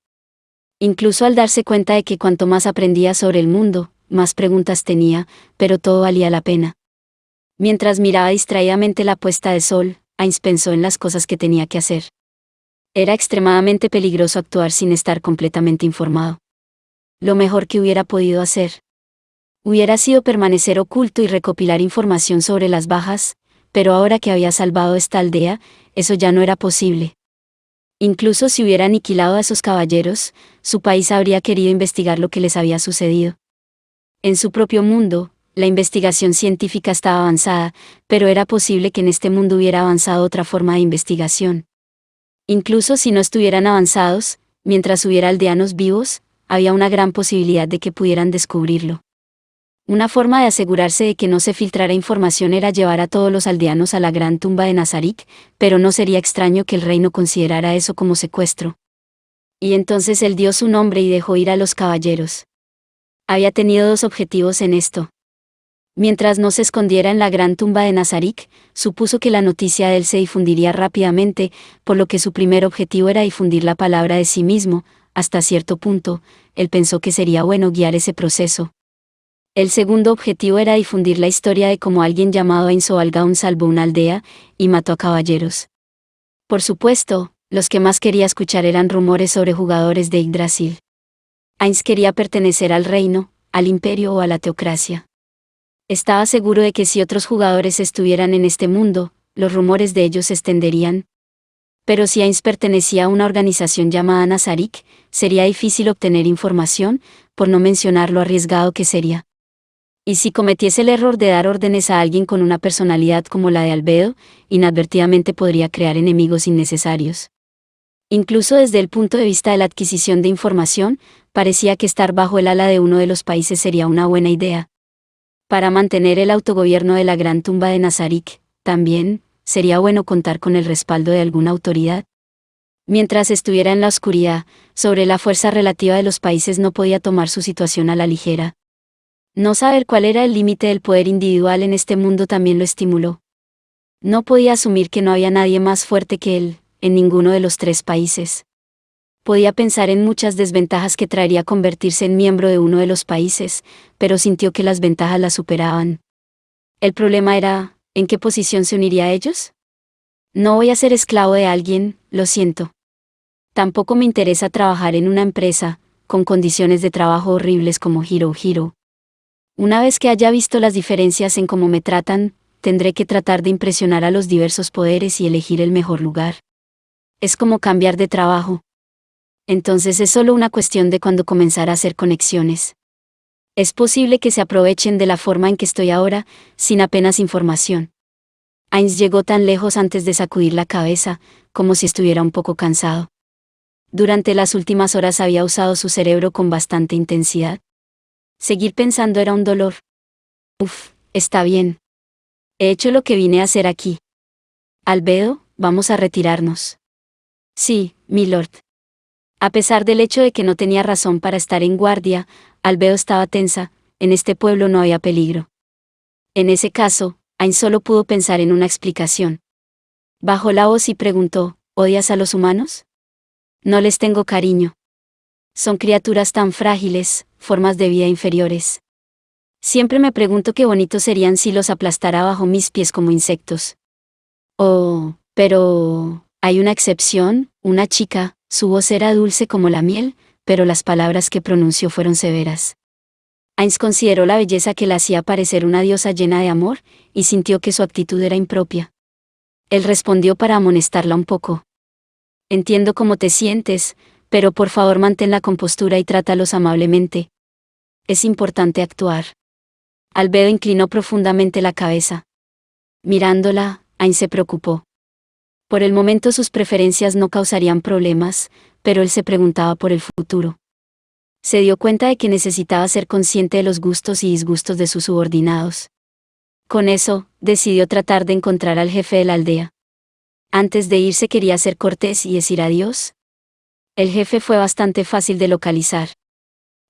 Incluso al darse cuenta de que cuanto más aprendía sobre el mundo, más preguntas tenía, pero todo valía la pena. Mientras miraba distraídamente la puesta de sol, Ainz pensó en las cosas que tenía que hacer. Era extremadamente peligroso actuar sin estar completamente informado. Lo mejor que hubiera podido hacer hubiera sido permanecer oculto y recopilar información sobre las bajas, pero ahora que había salvado esta aldea, eso ya no era posible. Incluso si hubiera aniquilado a esos caballeros, su país habría querido investigar lo que les había sucedido. En su propio mundo, la investigación científica estaba avanzada, pero era posible que en este mundo hubiera avanzado otra forma de investigación. Incluso si no estuvieran avanzados, mientras hubiera aldeanos vivos, había una gran posibilidad de que pudieran descubrirlo. Una forma de asegurarse de que no se filtrara información era llevar a todos los aldeanos a la gran tumba de Nazarik, pero no sería extraño que el reino considerara eso como secuestro. Y entonces él dio su nombre y dejó ir a los caballeros. Había tenido 2 objetivos en esto. Mientras no se escondiera en la gran tumba de Nazarik, supuso que la noticia de él se difundiría rápidamente, por lo que su primer objetivo era difundir la palabra de sí mismo. Hasta cierto punto, él pensó que sería bueno guiar ese proceso. El segundo objetivo era difundir la historia de cómo alguien llamado Ainz Algaun salvó una aldea y mató a caballeros. Por supuesto, Los que más quería escuchar eran rumores sobre jugadores de Yggdrasil. Ainz quería pertenecer al reino, al imperio o a la teocracia. Estaba seguro de que si otros jugadores estuvieran en este mundo, los rumores de ellos se extenderían. Pero si Ainz pertenecía a una organización llamada Nazarick, sería difícil obtener información, por no mencionar lo arriesgado que sería. Y si cometiese el error de dar órdenes a alguien con una personalidad como la de Albedo, inadvertidamente podría crear enemigos innecesarios. Incluso desde el punto de vista de la adquisición de información, parecía que estar bajo el ala de uno de los países sería una buena idea. Para mantener el autogobierno de la gran tumba de Nazarick, también, sería bueno contar con el respaldo de alguna autoridad. Mientras estuviera en la oscuridad, sobre la fuerza relativa de los países no podía tomar su situación a la ligera. No saber cuál era el límite del poder individual en este mundo también lo estimuló. No podía asumir que no había nadie más fuerte que él, en ninguno de los tres países. Podía pensar en muchas desventajas que traería convertirse en miembro de uno de los países, pero sintió que las ventajas las superaban. El problema era, ¿en qué posición se uniría a ellos? No voy a ser esclavo de alguien, lo siento. Tampoco me interesa trabajar en una empresa, con condiciones de trabajo horribles como Hiro Hiro. Una vez que haya visto las diferencias en cómo me tratan, tendré que tratar de impresionar a los diversos poderes y elegir el mejor lugar. Es como cambiar de trabajo. Entonces es solo una cuestión de cuándo comenzar a hacer conexiones. Es posible que se aprovechen de la forma en que estoy ahora, sin apenas información. Ainz llegó tan lejos antes de sacudir la cabeza, como si estuviera un poco cansado. Durante las últimas horas había usado su cerebro con bastante intensidad. Seguir pensando era un dolor. Está bien. He hecho lo que vine a hacer aquí. Albedo, vamos a retirarnos. Sí, milord. A pesar del hecho de que no tenía razón para estar en guardia, Albedo estaba tensa, en este pueblo no había peligro. En ese caso, Ainz solo pudo pensar en una explicación. Bajó la voz y preguntó, ¿odias a los humanos? No les tengo cariño. Son criaturas tan frágiles, formas de vida inferiores. Siempre me pregunto qué bonitos serían si los aplastara bajo mis pies como insectos. Oh, pero... hay una excepción, una chica, su voz era dulce como la miel, pero las palabras que pronunció fueron severas. Ainz consideró la belleza que la hacía parecer una diosa llena de amor, y sintió que su actitud era impropia. Él respondió para amonestarla un poco. Entiendo cómo te sientes, pero por favor mantén la compostura y trátalos amablemente. Es importante actuar. Albedo inclinó profundamente la cabeza. Mirándola, Ainz se preocupó. Por el momento sus preferencias no causarían problemas, pero él se preguntaba por el futuro. Se dio cuenta de que necesitaba ser consciente de los gustos y disgustos de sus subordinados. Con eso, decidió tratar de encontrar al jefe de la aldea. Antes de irse quería ser cortés y decir adiós. El jefe fue bastante fácil de localizar.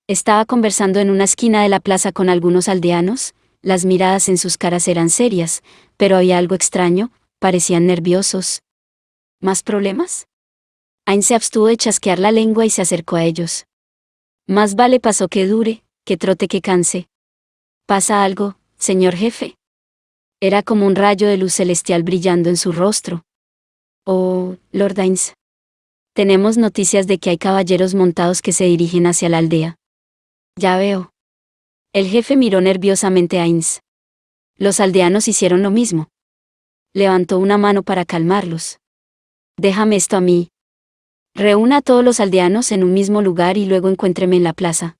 Estaba conversando en una esquina de la plaza con algunos aldeanos, las miradas en sus caras eran serias, pero había algo extraño, parecían nerviosos. ¿Más problemas? Ainz se abstuvo de chasquear la lengua y se acercó a ellos. Más vale paso que dure, que trote que canse. ¿Pasa algo, señor jefe? Era como un rayo de luz celestial brillando en su rostro. Oh, Lord Ainz. Tenemos noticias de que hay caballeros montados que se dirigen hacia la aldea. Ya veo. El jefe miró nerviosamente a Ainz. Los aldeanos hicieron lo mismo. Levantó una mano para calmarlos. Déjame esto a mí. Reúna a todos los aldeanos en un mismo lugar y luego encuéntreme en la plaza.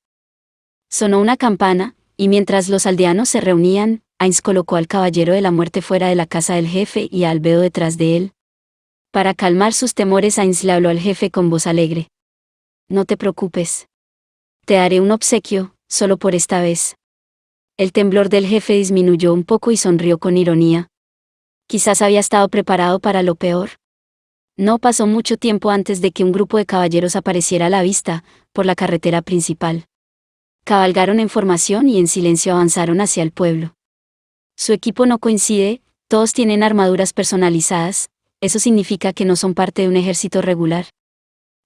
Sonó una campana, y mientras los aldeanos se reunían, Ainz colocó al caballero de la muerte fuera de la casa del jefe y a Albedo detrás de él. Para calmar sus temores, Ainz le habló al jefe con voz alegre. No te preocupes. Te daré un obsequio, solo por esta vez. El temblor del jefe disminuyó un poco y sonrió con ironía. Quizás había estado preparado para lo peor. No pasó mucho tiempo antes de que un grupo de caballeros apareciera a la vista, por la carretera principal. Cabalgaron en formación y en silencio avanzaron hacia el pueblo. Su equipo no coincide, todos tienen armaduras personalizadas, eso significa que no son parte de un ejército regular.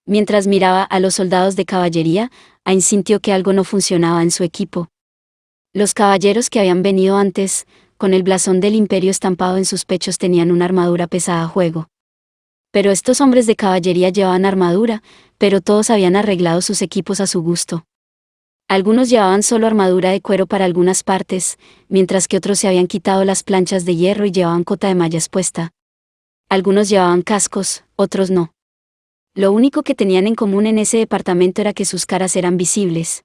Mientras miraba a los soldados de caballería, Ainz sintió que algo no funcionaba en su equipo. Los caballeros que habían venido antes, con el blasón del imperio estampado en sus pechos, tenían una armadura pesada a juego. Pero estos hombres de caballería llevaban armadura, pero todos habían arreglado sus equipos a su gusto. Algunos llevaban solo armadura de cuero para algunas partes, mientras que otros se habían quitado las planchas de hierro y llevaban cota de mallas puesta. Algunos llevaban cascos, otros no. Lo único que tenían en común en ese departamento era que sus caras eran visibles.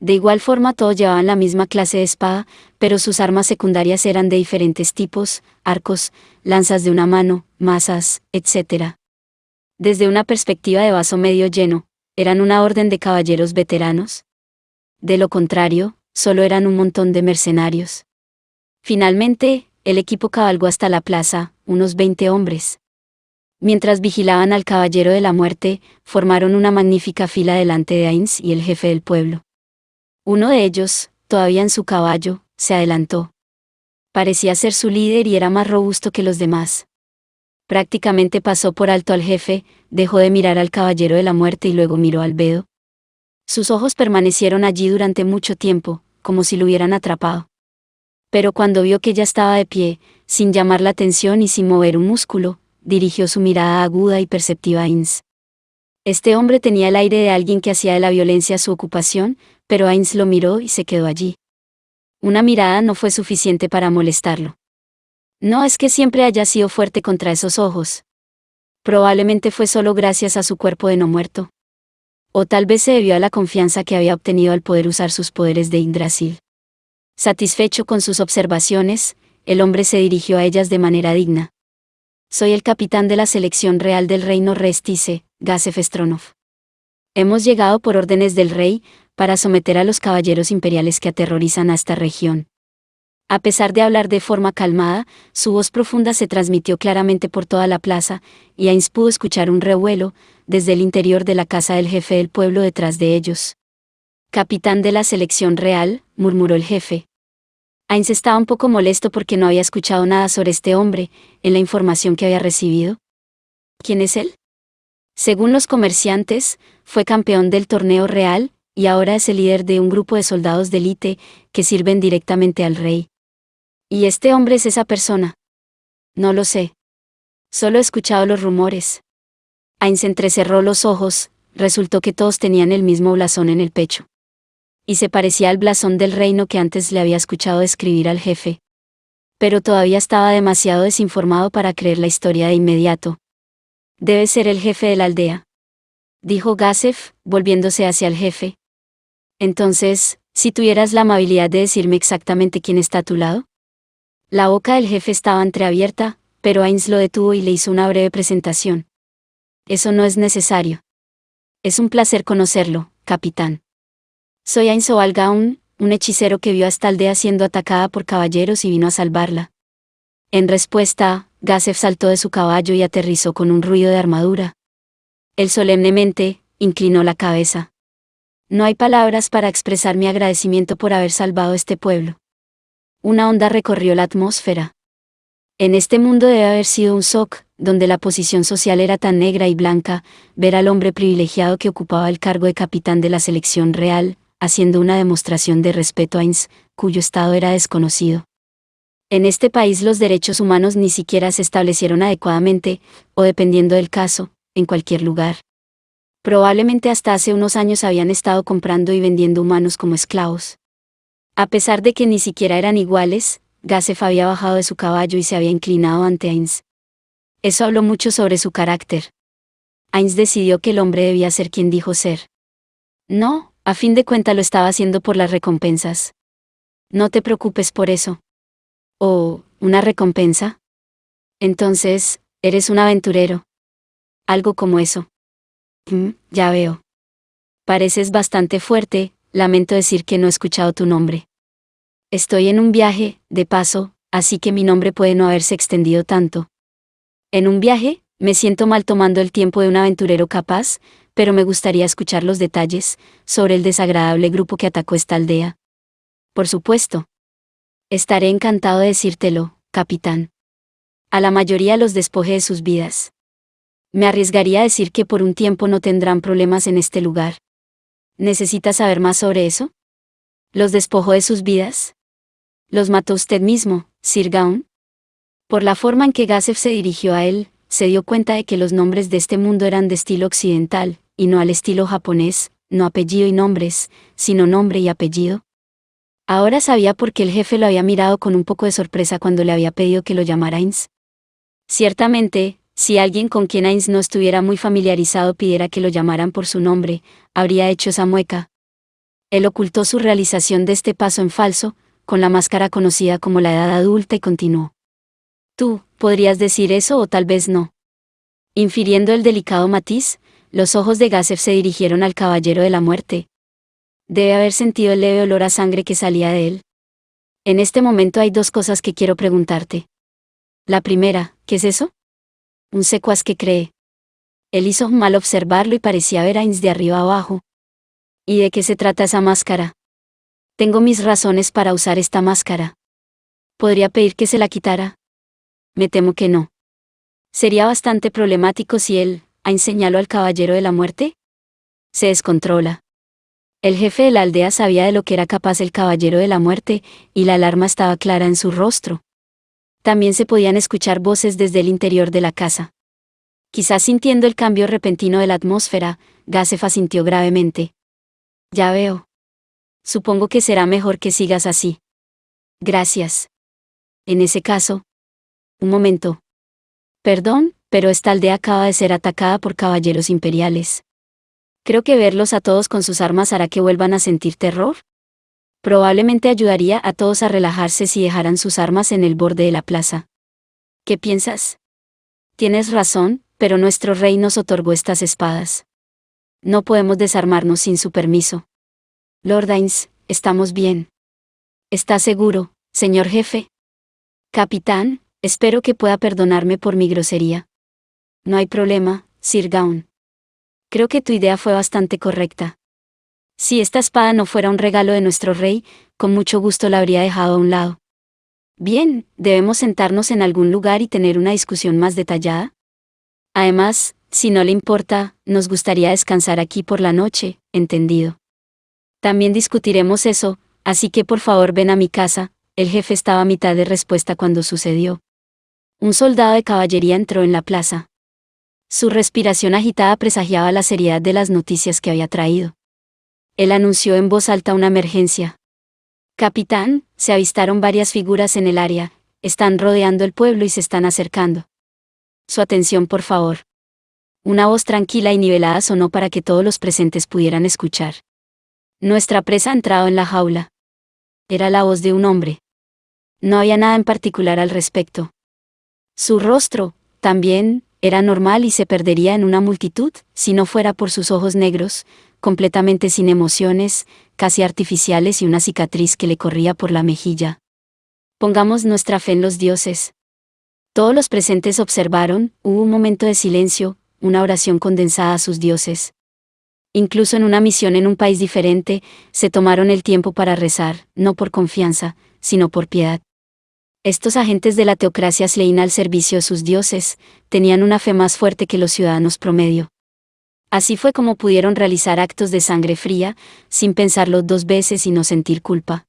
De igual forma todos llevaban la misma clase de espada, pero sus armas secundarias eran de diferentes tipos, arcos, lanzas de una mano, mazas, etc. Desde una perspectiva de vaso medio lleno, ¿eran una orden de caballeros veteranos? De lo contrario, solo eran un montón de mercenarios. Finalmente, el equipo cabalgó hasta la plaza, unos 20 hombres. Mientras vigilaban al caballero de la muerte, formaron una magnífica fila delante de Ainz y el jefe del pueblo. Uno de ellos, todavía en su caballo, se adelantó. Parecía ser su líder y era más robusto que los demás. Prácticamente pasó por alto al jefe, dejó de mirar al caballero de la muerte y luego miró al Bedo. Sus ojos permanecieron allí durante mucho tiempo, como si lo hubieran atrapado. Pero cuando vio que ya estaba de pie, sin llamar la atención y sin mover un músculo, dirigió su mirada aguda y perceptiva a Ainz. Este hombre tenía el aire de alguien que hacía de la violencia su ocupación, pero Ainz lo miró y se quedó allí. Una mirada no fue suficiente para molestarlo. No es que siempre haya sido fuerte contra esos ojos. Probablemente fue solo gracias a su cuerpo de no muerto. O tal vez se debió a la confianza que había obtenido al poder usar sus poderes de Yggdrasil. Satisfecho con sus observaciones, el hombre se dirigió a ellas de manera digna. Soy el capitán de la selección real del reino Restice, Gacef Stronov. Hemos llegado por órdenes del rey, para someter a los caballeros imperiales que aterrorizan a esta región. A pesar de hablar de forma calmada, su voz profunda se transmitió claramente por toda la plaza, y Ainz pudo escuchar un revuelo, desde el interior de la casa del jefe del pueblo detrás de ellos. Capitán de la selección real, murmuró el jefe. Ainz estaba un poco molesto porque no había escuchado nada sobre este hombre, en la información que había recibido. ¿Quién es él? Según los comerciantes, fue campeón del torneo real, y ahora es el líder de un grupo de soldados de élite, que sirven directamente al rey. ¿Y este hombre es esa persona? No lo sé. Solo he escuchado los rumores. Ainz entrecerró los ojos, resultó que todos tenían el mismo blasón en el pecho. Y se parecía al blasón del reino que antes le había escuchado describir al jefe. Pero todavía estaba demasiado desinformado para creer la historia de inmediato. Debe ser el jefe de la aldea, dijo Gacef, volviéndose hacia el jefe. Entonces, si tuvieras la amabilidad de decirme exactamente quién está a tu lado. La boca del jefe estaba entreabierta, pero Ainz lo detuvo y le hizo una breve presentación. Eso no es necesario. Es un placer conocerlo, capitán. Soy Ainz Oalgaun, un hechicero que vio a esta aldea siendo atacada por caballeros y vino a salvarla. En respuesta, Gacef saltó de su caballo y aterrizó con un ruido de armadura. Él solemnemente inclinó la cabeza. No hay palabras para expresar mi agradecimiento por haber salvado este pueblo. Una onda recorrió la atmósfera. En este mundo debe haber sido un shock, donde la posición social era tan negra y blanca, ver al hombre privilegiado que ocupaba el cargo de capitán de la selección real, haciendo una demostración de respeto a Ainz, cuyo estado era desconocido. En este país los derechos humanos ni siquiera se establecieron adecuadamente, o dependiendo del caso, en cualquier lugar. Probablemente hasta hace unos años habían estado comprando y vendiendo humanos como esclavos. A pesar de que ni siquiera eran iguales, Gacef había bajado de su caballo y se había inclinado ante Ainz. Eso habló mucho sobre su carácter. Ainz decidió que el hombre debía ser quien dijo ser. No, a fin de cuentas lo estaba haciendo por las recompensas. No te preocupes por eso. ¿Oh, una recompensa? Entonces, eres un aventurero. Algo como eso. Ya veo. Pareces bastante fuerte, lamento decir que no he escuchado tu nombre. Estoy en un viaje, de paso, así que mi nombre puede no haberse extendido tanto. En un viaje, me siento mal tomando el tiempo de un aventurero capaz, pero me gustaría escuchar los detalles sobre el desagradable grupo que atacó esta aldea. Por supuesto. Estaré encantado de decírtelo, capitán. A la mayoría los despojé de sus vidas. Me arriesgaría a decir que por un tiempo no tendrán problemas en este lugar. ¿Necesita saber más sobre eso? ¿Los despojó de sus vidas? ¿Los mató usted mismo, Sir Gaun? Por la forma en que Gacef se dirigió a él, se dio cuenta de que los nombres de este mundo eran de estilo occidental, y no al estilo japonés, no apellido y nombres, sino nombre y apellido. Ahora sabía por qué el jefe lo había mirado con un poco de sorpresa cuando le había pedido que lo llamara Ainz. Ciertamente, si alguien con quien Ainz no estuviera muy familiarizado pidiera que lo llamaran por su nombre, habría hecho esa mueca. Él ocultó su realización de este paso en falso, con la máscara conocida como la edad adulta y continuó. Tú, podrías decir eso o tal vez no. Infiriendo el delicado matiz, los ojos de Gazef se dirigieron al caballero de la muerte. Debe haber sentido el leve olor a sangre que salía de él. En este momento hay dos cosas que quiero preguntarte. La primera, ¿qué es eso? Un secuaz que cree. Él hizo mal observarlo y parecía ver a Ainz de arriba abajo. ¿Y de qué se trata esa máscara? Tengo mis razones para usar esta máscara. ¿Podría pedir que se la quitara? Me temo que no. Sería bastante problemático si él, Ainz señaló al caballero de la muerte. Se descontrola. El jefe de la aldea sabía de lo que era capaz el caballero de la muerte, y la alarma estaba clara en su rostro. También se podían escuchar voces desde el interior de la casa. Quizás sintiendo el cambio repentino de la atmósfera, Gazef asintió gravemente. Ya veo. Supongo que será mejor que sigas así. Gracias. En ese caso. Un momento. Perdón, pero esta aldea acaba de ser atacada por caballeros imperiales. Creo que verlos a todos con sus armas hará que vuelvan a sentir terror. Probablemente ayudaría a todos a relajarse si dejaran sus armas en el borde de la plaza. ¿Qué piensas? Tienes razón, pero nuestro rey nos otorgó estas espadas. No podemos desarmarnos sin su permiso. Lord Ainz, estamos bien. ¿Está seguro, señor jefe? Capitán, espero que pueda perdonarme por mi grosería. No hay problema, Sir Gaun. Creo que tu idea fue bastante correcta. Si esta espada no fuera un regalo de nuestro rey, con mucho gusto la habría dejado a un lado. Bien, debemos sentarnos en algún lugar y tener una discusión más detallada. Además, si no le importa, nos gustaría descansar aquí por la noche, ¿entendido? También discutiremos eso, así que por favor ven a mi casa. El jefe estaba a mitad de respuesta cuando sucedió. Un soldado de caballería entró en la plaza. Su respiración agitada presagiaba la seriedad de las noticias que había traído. Él anunció en voz alta una emergencia. Capitán, se avistaron varias figuras en el área, están rodeando el pueblo y se están acercando. Su atención, por favor. Una voz tranquila y nivelada sonó para que todos los presentes pudieran escuchar. Nuestra presa ha entrado en la jaula. Era la voz de un hombre. No había nada en particular al respecto. Su rostro, también, era normal y se perdería en una multitud, si no fuera por sus ojos negros, completamente sin emociones, casi artificiales y una cicatriz que le corría por la mejilla. Pongamos nuestra fe en los dioses. Todos los presentes observaron, hubo un momento de silencio, una oración condensada a sus dioses. Incluso en una misión en un país diferente, se tomaron el tiempo para rezar, no por confianza, sino por piedad. Estos agentes de la teocracia Slein al servicio de sus dioses, tenían una fe más fuerte que los ciudadanos promedio. Así fue como pudieron realizar actos de sangre fría, sin pensarlo dos veces y no sentir culpa.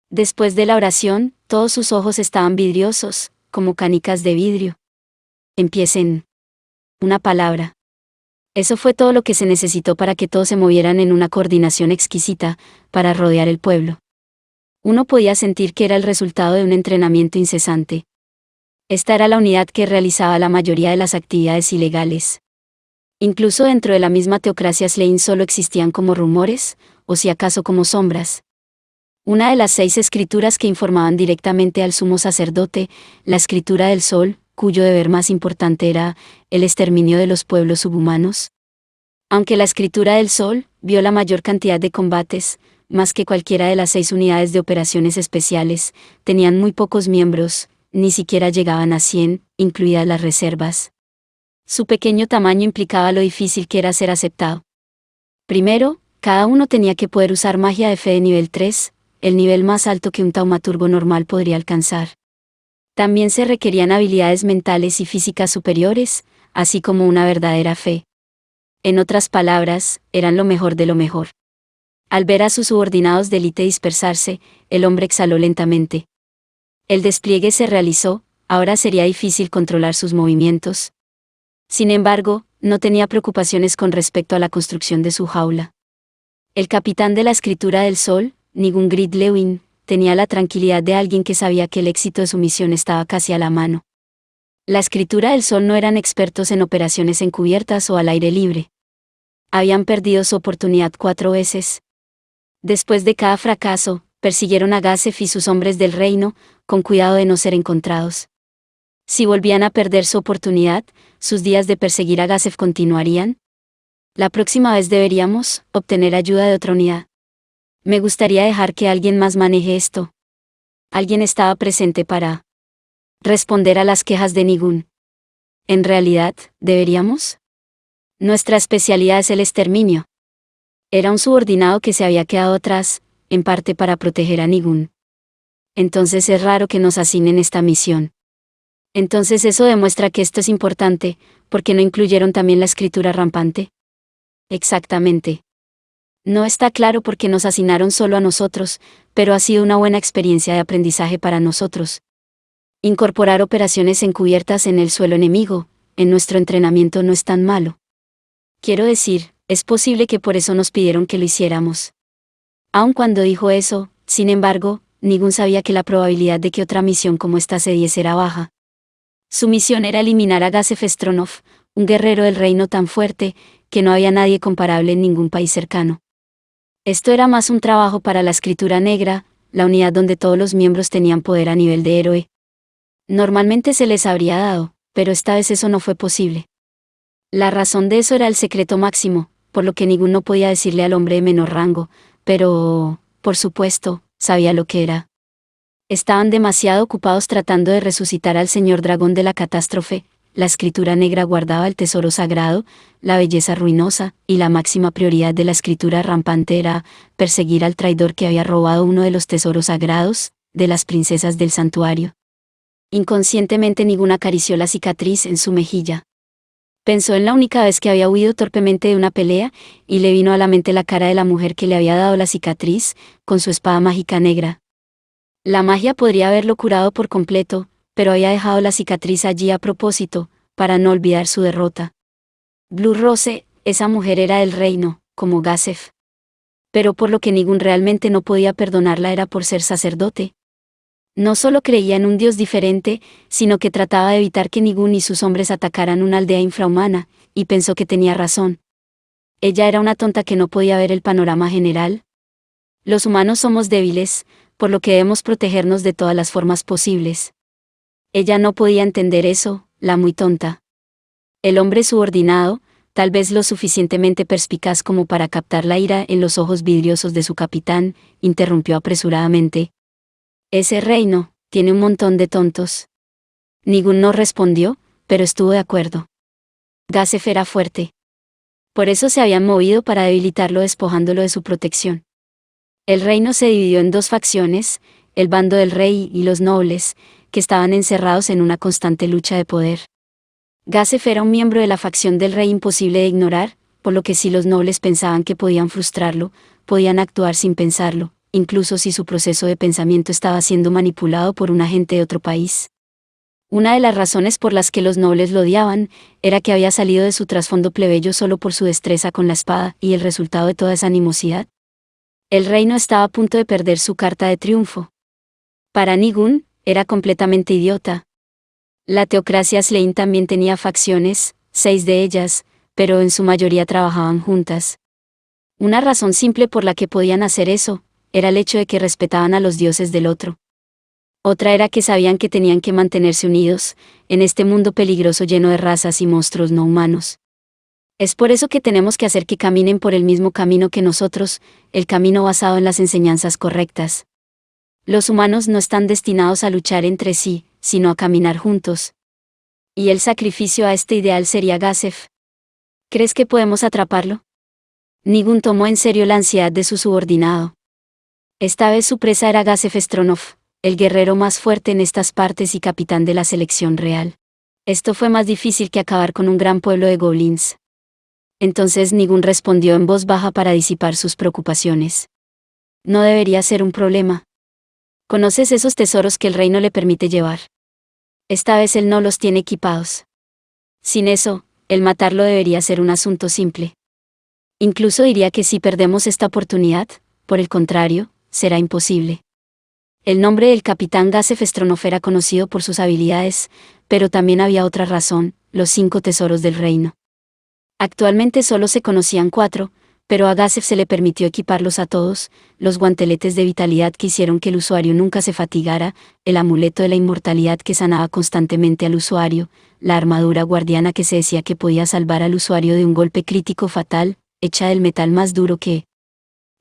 Después de la oración, todos sus ojos estaban vidriosos, como canicas de vidrio. Empiecen. Una palabra. Eso fue todo lo que se necesitó para que todos se movieran en una coordinación exquisita, para rodear el pueblo. Uno podía sentir que era el resultado de un entrenamiento incesante. Esta era la unidad que realizaba la mayoría de las actividades ilegales. Incluso dentro de la misma teocracia Slein solo existían como rumores, o si acaso como sombras. Una de las 6 escrituras que informaban directamente al sumo sacerdote, la escritura del sol, cuyo deber más importante era el exterminio de los pueblos subhumanos. Aunque la escritura del sol vio la mayor cantidad de combates, más que cualquiera de las 6 unidades de operaciones especiales, tenían muy pocos miembros, ni siquiera llegaban a 100, incluidas las reservas. Su pequeño tamaño implicaba lo difícil que era ser aceptado. Primero, cada uno tenía que poder usar magia de fe de nivel 3, el nivel más alto que un taumaturgo normal podría alcanzar. También se requerían habilidades mentales y físicas superiores, así como una verdadera fe. En otras palabras, eran lo mejor de lo mejor. Al ver a sus subordinados de élite dispersarse, el hombre exhaló lentamente. El despliegue se realizó, ahora sería difícil controlar sus movimientos, Sin embargo, no tenía preocupaciones con respecto a la construcción de su jaula. El capitán de la Escritura del Sol, Nigun Grid-Lewin, tenía la tranquilidad de alguien que sabía que el éxito de su misión estaba casi a la mano. La Escritura del Sol no eran expertos en operaciones encubiertas o al aire libre. Habían perdido su oportunidad 4 veces. Después de cada fracaso, persiguieron a Gazef y sus hombres del reino, con cuidado de no ser encontrados. Si volvían a perder su oportunidad, sus días de perseguir a Gazef continuarían. La próxima vez deberíamos obtener ayuda de otra unidad. Me gustaría dejar que alguien más maneje esto. Alguien estaba presente para responder a las quejas de Nigun. En realidad, ¿deberíamos? Nuestra especialidad es el exterminio. Era un subordinado que se había quedado atrás, en parte para proteger a Nigun. Entonces es raro que nos asignen esta misión. Entonces eso demuestra que esto es importante, porque no incluyeron también la escritura rampante. Exactamente. No está claro por qué nos asignaron solo a nosotros, pero ha sido una buena experiencia de aprendizaje para nosotros. Incorporar operaciones encubiertas en el suelo enemigo, en nuestro entrenamiento no es tan malo. Quiero decir, es posible que por eso nos pidieron que lo hiciéramos. Aun cuando dijo eso, sin embargo, Nigun sabía que la probabilidad de que otra misión como esta se diese era baja. Su misión era eliminar a Gazef Stronov, un guerrero del reino tan fuerte, que no había nadie comparable en ningún país cercano. Esto era más un trabajo para la Escritura Negra, la unidad donde todos los miembros tenían poder a nivel de héroe. Normalmente se les habría dado, pero esta vez eso no fue posible. La razón de eso era el secreto máximo, por lo que Nigun no podía decirle al hombre de menor rango, pero, por supuesto, sabía lo que era. Estaban demasiado ocupados tratando de resucitar al señor dragón de la catástrofe. La Escritura Negra guardaba el tesoro sagrado, la belleza ruinosa, y la máxima prioridad de la Escritura rampante era perseguir al traidor que había robado uno de los tesoros sagrados, de las princesas del santuario. Inconscientemente Nigun acarició la cicatriz en su mejilla. Pensó en la única vez que había huido torpemente de una pelea, y le vino a la mente la cara de la mujer que le había dado la cicatriz, con su espada mágica negra. La magia podría haberlo curado por completo, pero había dejado la cicatriz allí a propósito, para no olvidar su derrota. Blue Rose, esa mujer era del reino, como Gazef. Pero por lo que Nigun realmente no podía perdonarla era por ser sacerdote. No solo creía en un dios diferente, sino que trataba de evitar que Nigun y sus hombres atacaran una aldea infrahumana, y pensó que tenía razón. Ella era una tonta que no podía ver el panorama general. Los humanos somos débiles, por lo que debemos protegernos de todas las formas posibles. Ella no podía entender eso, la muy tonta. El hombre subordinado, tal vez lo suficientemente perspicaz como para captar la ira en los ojos vidriosos de su capitán, interrumpió apresuradamente. Ese reino tiene un montón de tontos. Nigun no respondió, pero estuvo de acuerdo. Gazef era fuerte. Por eso se habían movido para debilitarlo despojándolo de su protección. El reino se dividió en dos facciones, el bando del rey y los nobles, que estaban encerrados en una constante lucha de poder. Gazef era un miembro de la facción del rey imposible de ignorar, por lo que si los nobles pensaban que podían frustrarlo, podían actuar sin pensarlo, incluso si su proceso de pensamiento estaba siendo manipulado por un agente de otro país. Una de las razones por las que los nobles lo odiaban, era que había salido de su trasfondo plebeyo solo por su destreza con la espada, y el resultado de toda esa animosidad. El reino estaba a punto de perder su carta de triunfo. Para Nigun, era completamente idiota. La teocracia Slein también tenía facciones, 6 de ellas, pero en su mayoría trabajaban juntas. Una razón simple por la que podían hacer eso, era el hecho de que respetaban a los dioses del otro. Otra era que sabían que tenían que mantenerse unidos, en este mundo peligroso lleno de razas y monstruos no humanos. Es por eso que tenemos que hacer que caminen por el mismo camino que nosotros, el camino basado en las enseñanzas correctas. Los humanos no están destinados a luchar entre sí, sino a caminar juntos. Y el sacrificio a este ideal sería Gazef. ¿Crees que podemos atraparlo? Nigun tomó en serio la ansiedad de su subordinado. Esta vez su presa era Gazef Stronov, el guerrero más fuerte en estas partes y capitán de la selección real. Esto fue más difícil que acabar con un gran pueblo de goblins. Entonces Nigun respondió en voz baja para disipar sus preocupaciones. No debería ser un problema. ¿Conoces esos tesoros que el reino le permite llevar? Esta vez él no los tiene equipados. Sin eso, el matarlo debería ser un asunto simple. Incluso diría que si perdemos esta oportunidad, por el contrario, será imposible. El nombre del capitán Gazef Stronov era conocido por sus habilidades, pero también había otra razón: los 5 tesoros del reino. Actualmente solo se conocían 4, pero a Gazef se le permitió equiparlos a todos: los guanteletes de vitalidad que hicieron que el usuario nunca se fatigara, el amuleto de la inmortalidad que sanaba constantemente al usuario, la armadura guardiana que se decía que podía salvar al usuario de un golpe crítico fatal, hecha del metal más duro que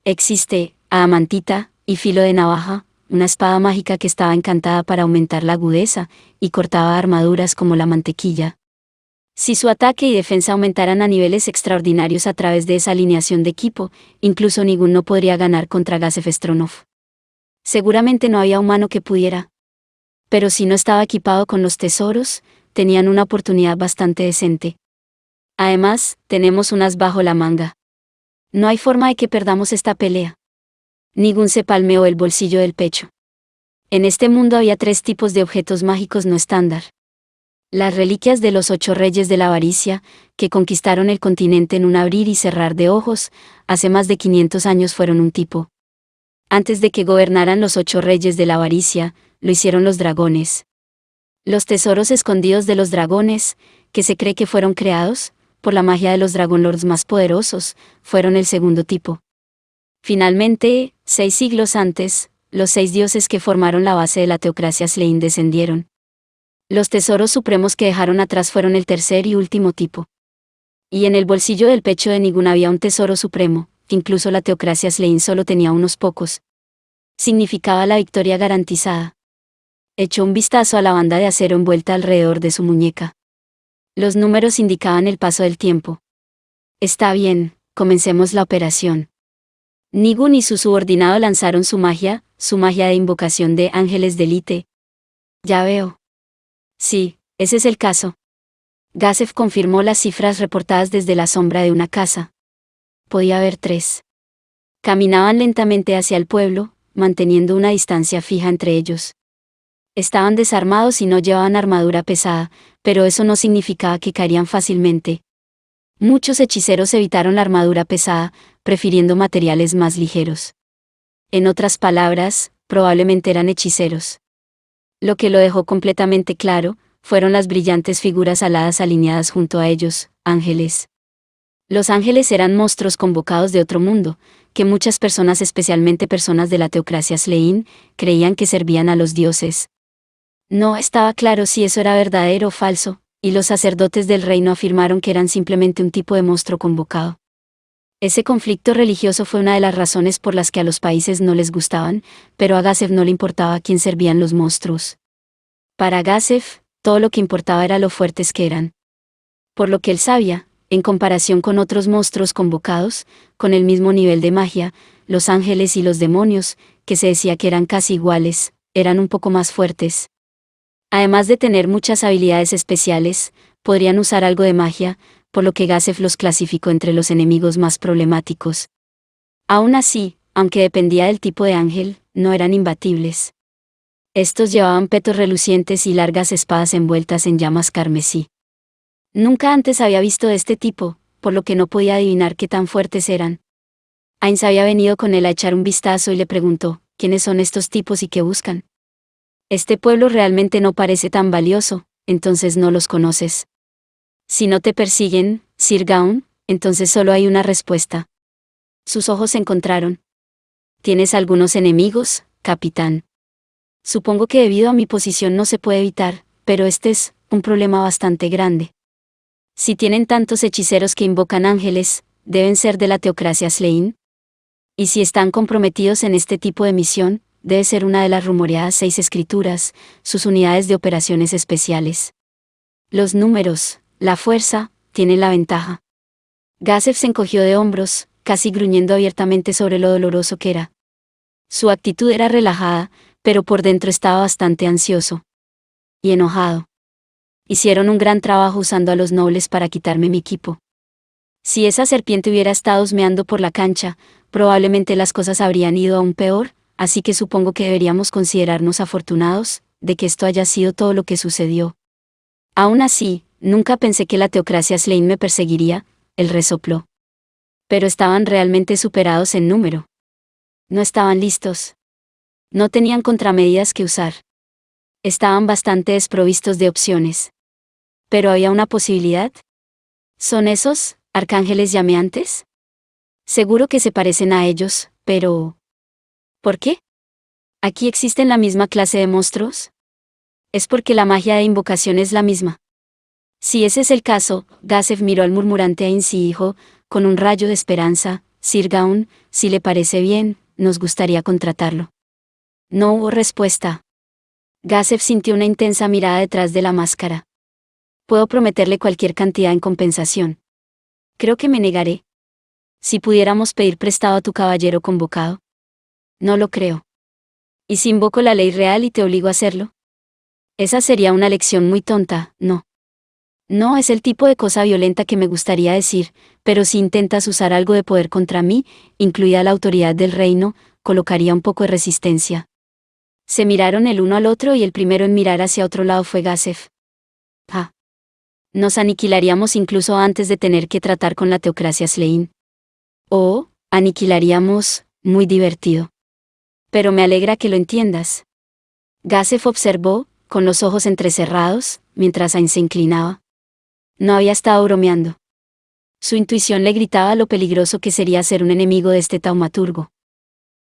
existe, adamantita, y filo de navaja, una espada mágica que estaba encantada para aumentar la agudeza, y cortaba armaduras como la mantequilla. Si su ataque y defensa aumentaran a niveles extraordinarios a través de esa alineación de equipo, incluso ninguno podría ganar contra Gazef Stronov. Seguramente no había humano que pudiera. Pero si no estaba equipado con los tesoros, tenían una oportunidad bastante decente. Además, tenemos un as bajo la manga. No hay forma de que perdamos esta pelea. Nigun se palmeó el bolsillo del pecho. En este mundo había 3 tipos de objetos mágicos no estándar. Las reliquias de los 8 reyes de la avaricia, que conquistaron el continente en un abrir y cerrar de ojos, hace más de 500 años fueron un tipo. Antes de que gobernaran los 8 reyes de la avaricia, lo hicieron los dragones. Los tesoros escondidos de los dragones, que se cree que fueron creados por la magia de los Dragon Lords más poderosos, fueron el segundo tipo. Finalmente, 6 siglos antes, los 6 dioses que formaron la base de la teocracia Slein descendieron. Los tesoros supremos que dejaron atrás fueron el tercer y último tipo. Y en el bolsillo del pecho de Nigun había un tesoro supremo, que incluso la teocracia Slein solo tenía unos pocos. Significaba la victoria garantizada. Echó un vistazo a la banda de acero envuelta alrededor de su muñeca. Los números indicaban el paso del tiempo. Está bien, comencemos la operación. Nigun y su subordinado lanzaron su magia de invocación de ángeles de élite. Ya veo. Sí, ese es el caso. Gazef confirmó las cifras reportadas desde la sombra de una casa. Podía haber 3. Caminaban lentamente hacia el pueblo, manteniendo una distancia fija entre ellos. Estaban desarmados y no llevaban armadura pesada, pero eso no significaba que caerían fácilmente. Muchos hechiceros evitaron la armadura pesada, prefiriendo materiales más ligeros. En otras palabras, probablemente eran hechiceros. Lo que lo dejó completamente claro, fueron las brillantes figuras aladas alineadas junto a ellos, ángeles. Los ángeles eran monstruos convocados de otro mundo, que muchas personas, especialmente personas de la teocracia Slein, creían que servían a los dioses. No estaba claro si eso era verdadero o falso, y los sacerdotes del reino afirmaron que eran simplemente un tipo de monstruo convocado. Ese conflicto religioso fue una de las razones por las que a los países no les gustaban, pero a Gazef no le importaba a quién servían los monstruos. Para Gazef, todo lo que importaba era lo fuertes que eran. Por lo que él sabía, en comparación con otros monstruos convocados, con el mismo nivel de magia, los ángeles y los demonios, que se decía que eran casi iguales, eran un poco más fuertes. Además de tener muchas habilidades especiales, podrían usar algo de magia, por lo que Gazef los clasificó entre los enemigos más problemáticos. Aún así, aunque dependía del tipo de ángel, no eran imbatibles. Estos llevaban petos relucientes y largas espadas envueltas en llamas carmesí. Nunca antes había visto de este tipo, por lo que no podía adivinar qué tan fuertes eran. Ainz había venido con él a echar un vistazo y le preguntó, ¿quiénes son estos tipos y qué buscan? Este pueblo realmente no parece tan valioso, entonces no los conoces. Si no te persiguen, Sir Gaun, entonces solo hay una respuesta. Sus ojos se encontraron. ¿Tienes algunos enemigos, capitán? Supongo que debido a mi posición no se puede evitar, pero este es un problema bastante grande. Si tienen tantos hechiceros que invocan ángeles, deben ser de la teocracia Slein. Y si están comprometidos en este tipo de misión, debe ser una de las rumoreadas 6 escrituras, sus unidades de operaciones especiales. Los números, la fuerza, tienen la ventaja. Gazef se encogió de hombros, casi gruñendo abiertamente sobre lo doloroso que era. Su actitud era relajada, pero por dentro estaba bastante ansioso. Y enojado. Hicieron un gran trabajo usando a los nobles para quitarme mi equipo. Si esa serpiente hubiera estado husmeando por la cancha, probablemente las cosas habrían ido aún peor, así que supongo que deberíamos considerarnos afortunados de que esto haya sido todo lo que sucedió. Aún así, Nunca pensé que la teocracia Slein me perseguiría, él resopló. Pero estaban realmente superados en número. No estaban listos. No tenían contramedidas que usar. Estaban bastante desprovistos de opciones. Pero había una posibilidad. ¿Son esos, arcángeles llameantes? Seguro que se parecen a ellos, pero... ¿por qué? ¿Aquí existen la misma clase de monstruos? Es porque la magia de invocación es la misma. Si ese es el caso, Gazef miró al murmurante Ainz y dijo, con un rayo de esperanza, Sir Gaun, si le parece bien, nos gustaría contratarlo. No hubo respuesta. Gazef sintió una intensa mirada detrás de la máscara. Puedo prometerle cualquier cantidad en compensación. Creo que me negaré. Si pudiéramos pedir prestado a tu caballero convocado. No lo creo. ¿Y si invoco la ley real y te obligo a hacerlo? Esa sería una lección muy tonta, ¿no? No es el tipo de cosa violenta que me gustaría decir, pero si intentas usar algo de poder contra mí, incluida la autoridad del reino, colocaría un poco de resistencia. Se miraron el uno al otro y el primero en mirar hacia otro lado fue Gazef. Ah. Nos aniquilaríamos incluso antes de tener que tratar con la teocracia Slein. O, aniquilaríamos, muy divertido. Pero me alegra que lo entiendas. Gazef observó, con los ojos entrecerrados, mientras Ainz se inclinaba. No había estado bromeando. Su intuición le gritaba lo peligroso que sería ser un enemigo de este taumaturgo.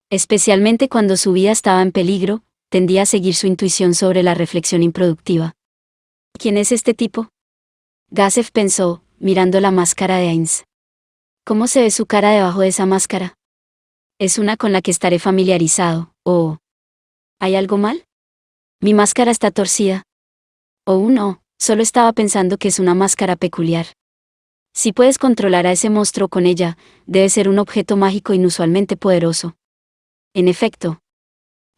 Especialmente cuando su vida estaba en peligro, tendía a seguir su intuición sobre la reflexión improductiva. ¿Quién es este tipo? Gazef pensó, mirando la máscara de Ainz. ¿Cómo se ve su cara debajo de esa máscara? Es una con la que estaré familiarizado, ¿o hay algo mal? Mi máscara está torcida. No, solo estaba pensando que es una máscara peculiar. Si puedes controlar a ese monstruo con ella, debe ser un objeto mágico inusualmente poderoso. En efecto.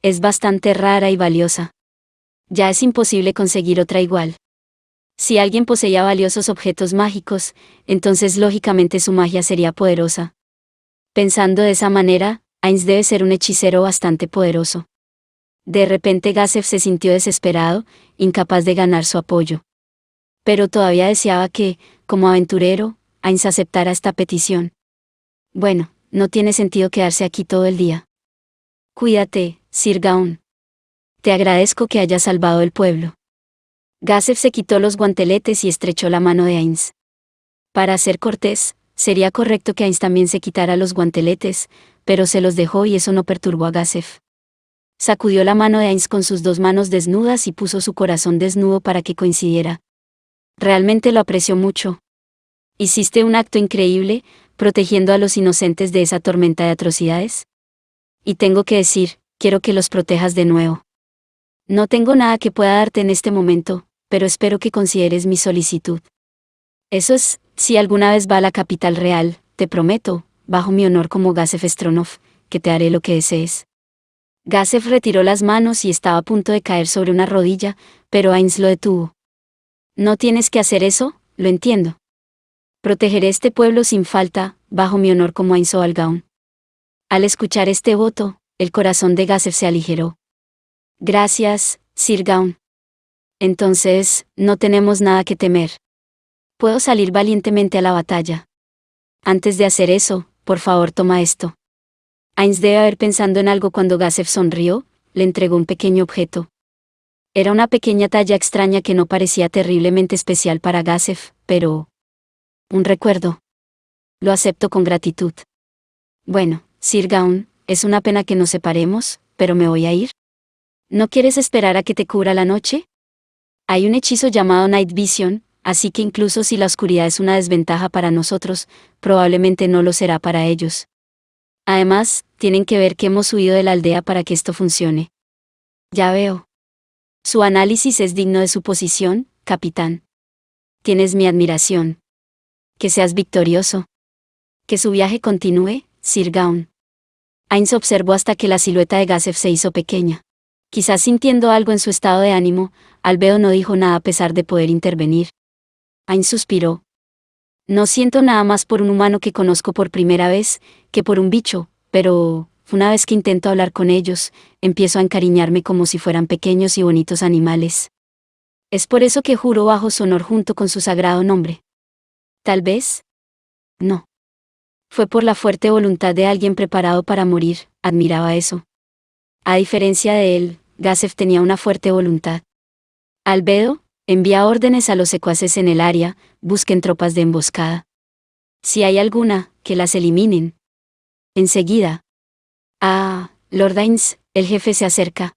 Es bastante rara y valiosa. Ya es imposible conseguir otra igual. Si alguien poseía valiosos objetos mágicos, entonces lógicamente su magia sería poderosa. Pensando de esa manera, Ainz debe ser un hechicero bastante poderoso. De repente Gazef se sintió desesperado, incapaz de ganar su apoyo. Pero todavía deseaba que, como aventurero, Ainz aceptara esta petición. Bueno, no tiene sentido quedarse aquí todo el día. Cuídate, Sir Gaun. Te agradezco que hayas salvado el pueblo. Gazef se quitó los guanteletes y estrechó la mano de Ainz. Para ser cortés, sería correcto que Ainz también se quitara los guanteletes, pero se los dejó y eso no perturbó a Gazef. Sacudió la mano de Ainz con sus dos manos desnudas y puso su corazón desnudo para que coincidiera. Realmente lo apreció mucho. Hiciste un acto increíble, protegiendo a los inocentes de esa tormenta de atrocidades. Y tengo que decir, quiero que los protejas de nuevo. No tengo nada que pueda darte en este momento, pero espero que consideres mi solicitud. Eso es, si alguna vez va a la capital real, te prometo, bajo mi honor como Gazef Stronov, que te haré lo que desees. Gazef retiró las manos y estaba a punto de caer sobre una rodilla, pero Ainz lo detuvo. No tienes que hacer eso, lo entiendo. Protegeré este pueblo sin falta, bajo mi honor como Ainz Oalgaun. Al escuchar este voto, el corazón de Gazef se aligeró. Gracias, Sir Gaun. Entonces, no tenemos nada que temer. Puedo salir valientemente a la batalla. Antes de hacer eso, por favor toma esto. Ainz debe haber pensando en algo cuando Gazef sonrió, le entregó un pequeño objeto. Era una pequeña talla extraña que no parecía terriblemente especial para Gazef, pero... un recuerdo. Lo acepto con gratitud. Bueno, Sir Gaun, es una pena que nos separemos, pero me voy a ir. ¿No quieres esperar a que te cubra la noche? Hay un hechizo llamado Night Vision, así que incluso si la oscuridad es una desventaja para nosotros, probablemente no lo será para ellos. Además, tienen que ver que hemos huido de la aldea para que esto funcione. Ya veo. Su análisis es digno de su posición, capitán. Tienes mi admiración. Que seas victorioso. Que su viaje continúe, Sir Gaun. Ainz observó hasta que la silueta de Gazef se hizo pequeña. Quizás sintiendo algo en su estado de ánimo, Albedo no dijo nada a pesar de poder intervenir. Ainz suspiró. No siento nada más por un humano que conozco por primera vez, que por un bicho, pero, una vez que intento hablar con ellos, empiezo a encariñarme como si fueran pequeños y bonitos animales. Es por eso que juró bajo su honor junto con su sagrado nombre. Tal vez. No. Fue por la fuerte voluntad de alguien preparado para morir, admiraba eso. A diferencia de él, Gazef tenía una fuerte voluntad. Albedo, envía órdenes a los secuaces en el área, busquen tropas de emboscada. Si hay alguna, que las eliminen. Enseguida. Ah, Lord Ainz, el jefe se acerca.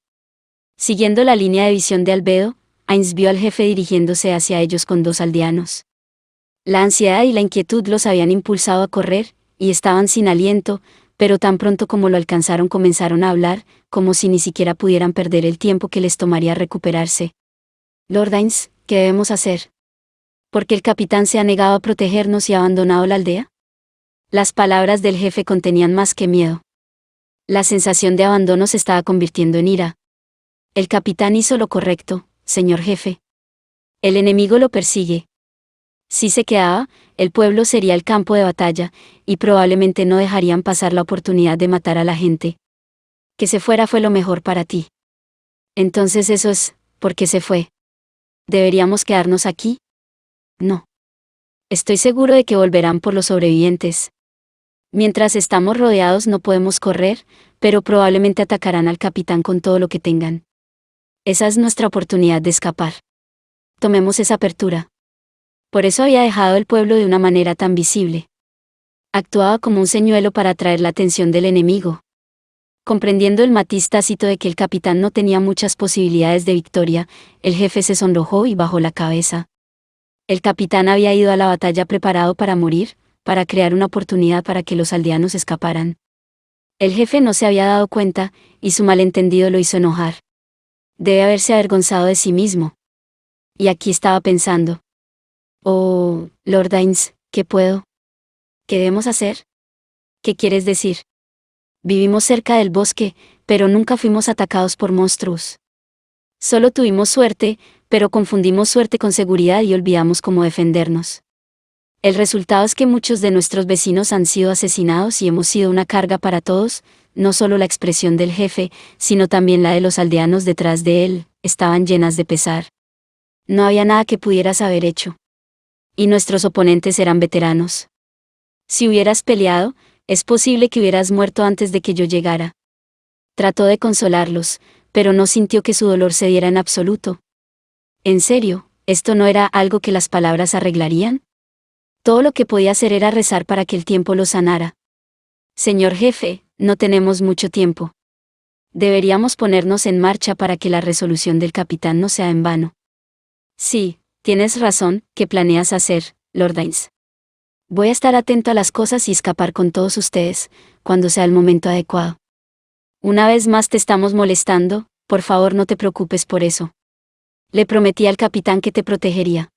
Siguiendo la línea de visión de Albedo, Ainz vio al jefe dirigiéndose hacia ellos con 2 aldeanos. La ansiedad y la inquietud los habían impulsado a correr, y estaban sin aliento, pero tan pronto como lo alcanzaron comenzaron a hablar, como si ni siquiera pudieran perder el tiempo que les tomaría recuperarse. Lord Ainz, ¿qué debemos hacer? ¿Por qué el capitán se ha negado a protegernos y ha abandonado la aldea? Las palabras del jefe contenían más que miedo. La sensación de abandono se estaba convirtiendo en ira. El capitán hizo lo correcto, señor jefe. El enemigo lo persigue. Si se quedaba, el pueblo sería el campo de batalla, y probablemente no dejarían pasar la oportunidad de matar a la gente. Que se fuera fue lo mejor para ti. Entonces eso es, ¿por qué se fue? ¿Deberíamos quedarnos aquí? No. Estoy seguro de que volverán por los sobrevivientes. Mientras estamos rodeados no podemos correr, pero probablemente atacarán al capitán con todo lo que tengan. Esa es nuestra oportunidad de escapar. Tomemos esa apertura. Por eso había dejado el pueblo de una manera tan visible. Actuaba como un señuelo para atraer la atención del enemigo. Comprendiendo el matiz tácito de que el capitán no tenía muchas posibilidades de victoria, el jefe se sonrojó y bajó la cabeza. El capitán había ido a la batalla preparado para morir, para crear una oportunidad para que los aldeanos escaparan. El jefe no se había dado cuenta, y su malentendido lo hizo enojar. Debe haberse avergonzado de sí mismo. Y aquí estaba pensando. Oh, Lord Ainz, ¿qué puedo? ¿Qué debemos hacer? ¿Qué quieres decir? Vivimos cerca del bosque, pero nunca fuimos atacados por monstruos. Solo tuvimos suerte, pero confundimos suerte con seguridad y olvidamos cómo defendernos. El resultado es que muchos de nuestros vecinos han sido asesinados y hemos sido una carga para todos, no solo la expresión del jefe, sino también la de los aldeanos detrás de él, estaban llenas de pesar. No había nada que pudieras haber hecho. Y nuestros oponentes eran veteranos. Si hubieras peleado, es posible que hubieras muerto antes de que yo llegara. Trató de consolarlos, pero no sintió que su dolor se diera en absoluto. ¿En serio, esto no era algo que las palabras arreglarían? Todo lo que podía hacer era rezar para que el tiempo lo sanara. Señor jefe, no tenemos mucho tiempo. Deberíamos ponernos en marcha para que la resolución del capitán no sea en vano. Sí, tienes razón, ¿qué planeas hacer, Lord Ainz? Voy a estar atento a las cosas y escapar con todos ustedes, cuando sea el momento adecuado. Una vez más te estamos molestando, por favor no te preocupes por eso. Le prometí al capitán que te protegería.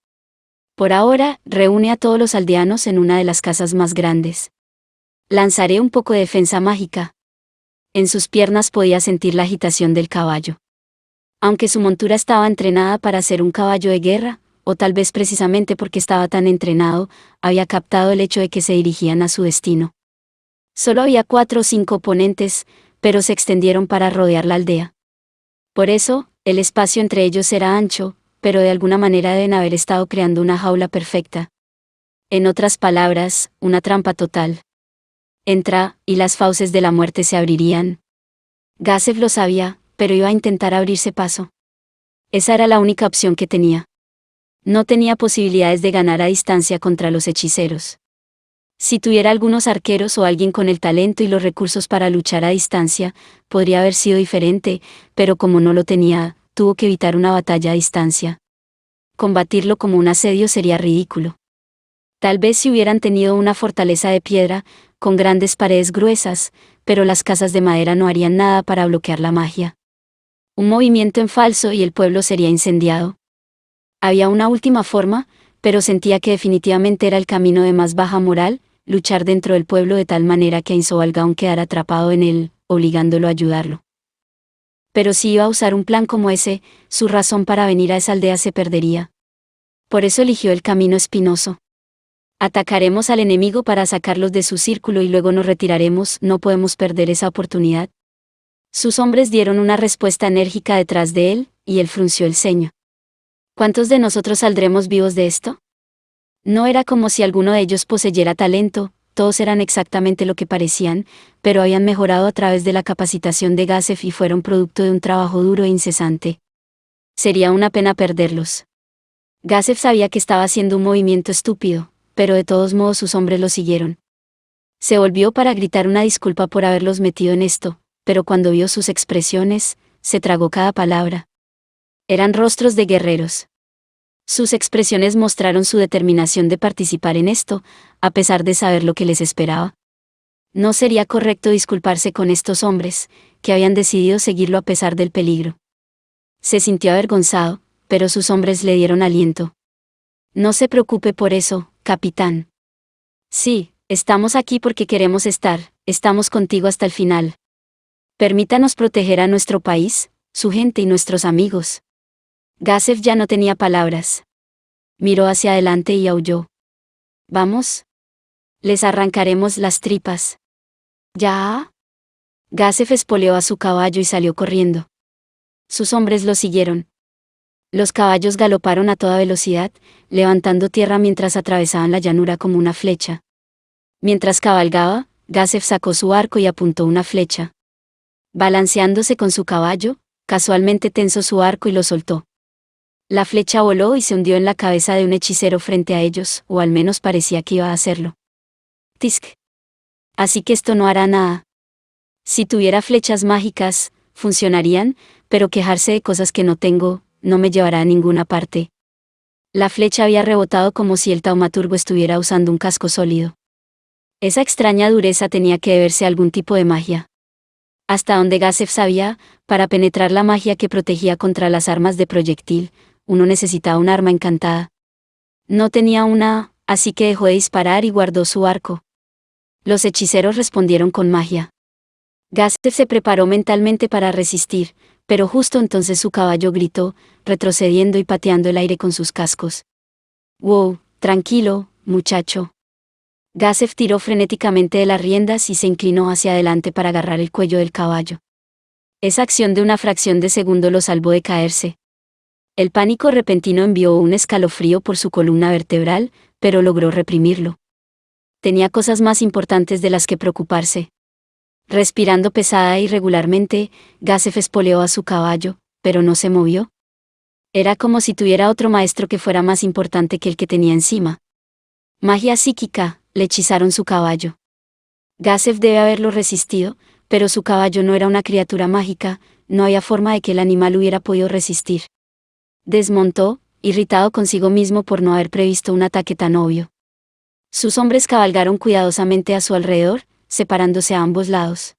Por ahora, reúne a todos los aldeanos en una de las casas más grandes. Lanzaré un poco de defensa mágica. En sus piernas podía sentir la agitación del caballo. Aunque su montura estaba entrenada para ser un caballo de guerra, o tal vez precisamente porque estaba tan entrenado, había captado el hecho de que se dirigían a su destino. Solo había 4 o 5 oponentes, pero se extendieron para rodear la aldea. Por eso, el espacio entre ellos era ancho, pero de alguna manera deben haber estado creando una jaula perfecta. En otras palabras, una trampa total. Entra, y las fauces de la muerte se abrirían. Gazef lo sabía, pero iba a intentar abrirse paso. Esa era la única opción que tenía. No tenía posibilidades de ganar a distancia contra los hechiceros. Si tuviera algunos arqueros o alguien con el talento y los recursos para luchar a distancia, podría haber sido diferente, pero como no lo tenía, tuvo que evitar una batalla a distancia. Combatirlo como un asedio sería ridículo. Tal vez si hubieran tenido una fortaleza de piedra, con grandes paredes gruesas, pero las casas de madera no harían nada para bloquear la magia. Un movimiento en falso y el pueblo sería incendiado. Había una última forma, pero sentía que definitivamente era el camino de más baja moral, luchar dentro del pueblo de tal manera que Ainz Galgaon quedara atrapado en él, obligándolo a ayudarlo. Pero si iba a usar un plan como ese, su razón para venir a esa aldea se perdería. Por eso eligió el camino espinoso. Atacaremos al enemigo para sacarlos de su círculo y luego nos retiraremos, no podemos perder esa oportunidad. Sus hombres dieron una respuesta enérgica detrás de él, y él frunció el ceño. ¿Cuántos de nosotros saldremos vivos de esto? No era como si alguno de ellos poseyera talento, todos eran exactamente lo que parecían, pero habían mejorado a través de la capacitación de Gazef y fueron producto de un trabajo duro e incesante. Sería una pena perderlos. Gazef sabía que estaba haciendo un movimiento estúpido, pero de todos modos sus hombres lo siguieron. Se volvió para gritar una disculpa por haberlos metido en esto, pero cuando vio sus expresiones, se tragó cada palabra. Eran rostros de guerreros. Sus expresiones mostraron su determinación de participar en esto, a pesar de saber lo que les esperaba. No sería correcto disculparse con estos hombres, que habían decidido seguirlo a pesar del peligro. Se sintió avergonzado, pero sus hombres le dieron aliento. No se preocupe por eso, capitán. Sí, estamos aquí porque queremos estar, estamos contigo hasta el final. Permítanos proteger a nuestro país, su gente y nuestros amigos. Gazef ya no tenía palabras. Miró hacia adelante y aulló. ¿Vamos? Les arrancaremos las tripas. ¿Ya? Gazef espoleó a su caballo y salió corriendo. Sus hombres lo siguieron. Los caballos galoparon a toda velocidad, levantando tierra mientras atravesaban la llanura como una flecha. Mientras cabalgaba, Gazef sacó su arco y apuntó una flecha. Balanceándose con su caballo, casualmente tensó su arco y lo soltó. La flecha voló y se hundió en la cabeza de un hechicero frente a ellos, o al menos parecía que iba a hacerlo. Tisk. Así que esto no hará nada. Si tuviera flechas mágicas, funcionarían, pero quejarse de cosas que no tengo, no me llevará a ninguna parte. La flecha había rebotado como si el taumaturgo estuviera usando un casco sólido. Esa extraña dureza tenía que deberse a algún tipo de magia. Hasta donde Gazef sabía, para penetrar la magia que protegía contra las armas de proyectil, uno necesitaba un arma encantada. No tenía una, así que dejó de disparar y guardó su arco. Los hechiceros respondieron con magia. Gazef se preparó mentalmente para resistir, pero justo entonces su caballo gritó, retrocediendo y pateando el aire con sus cascos. «Wow, tranquilo, muchacho». Gazef tiró frenéticamente de las riendas y se inclinó hacia adelante para agarrar el cuello del caballo. Esa acción de una fracción de segundo lo salvó de caerse. El pánico repentino envió un escalofrío por su columna vertebral, pero logró reprimirlo. Tenía cosas más importantes de las que preocuparse. Respirando pesada e irregularmente, Gazef espoleó a su caballo, pero no se movió. Era como si tuviera otro maestro que fuera más importante que el que tenía encima. Magia psíquica, le hechizaron su caballo. Gazef debe haberlo resistido, pero su caballo no era una criatura mágica, no había forma de que el animal hubiera podido resistir. Desmontó, irritado consigo mismo por no haber previsto un ataque tan obvio. Sus hombres cabalgaron cuidadosamente a su alrededor, separándose a ambos lados.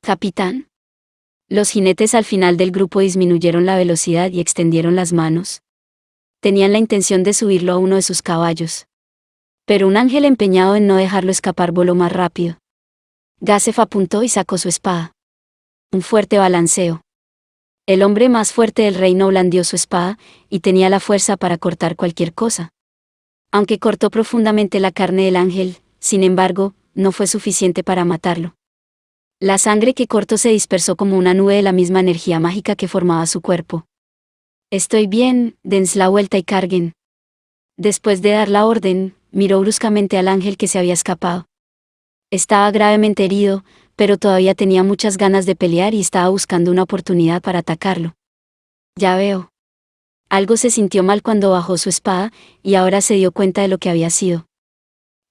«Capitán». Los jinetes al final del grupo disminuyeron la velocidad y extendieron las manos. Tenían la intención de subirlo a uno de sus caballos. Pero un ángel empeñado en no dejarlo escapar voló más rápido. Gazef apuntó y sacó su espada. Un fuerte balanceo. El hombre más fuerte del reino blandió su espada, y tenía la fuerza para cortar cualquier cosa. Aunque cortó profundamente la carne del ángel, sin embargo, no fue suficiente para matarlo. La sangre que cortó se dispersó como una nube de la misma energía mágica que formaba su cuerpo. «Estoy bien, dense la vuelta y carguen». Después de dar la orden, miró bruscamente al ángel que se había escapado. Estaba gravemente herido, pero todavía tenía muchas ganas de pelear y estaba buscando una oportunidad para atacarlo. «Ya veo». Algo se sintió mal cuando bajó su espada, y ahora se dio cuenta de lo que había sido.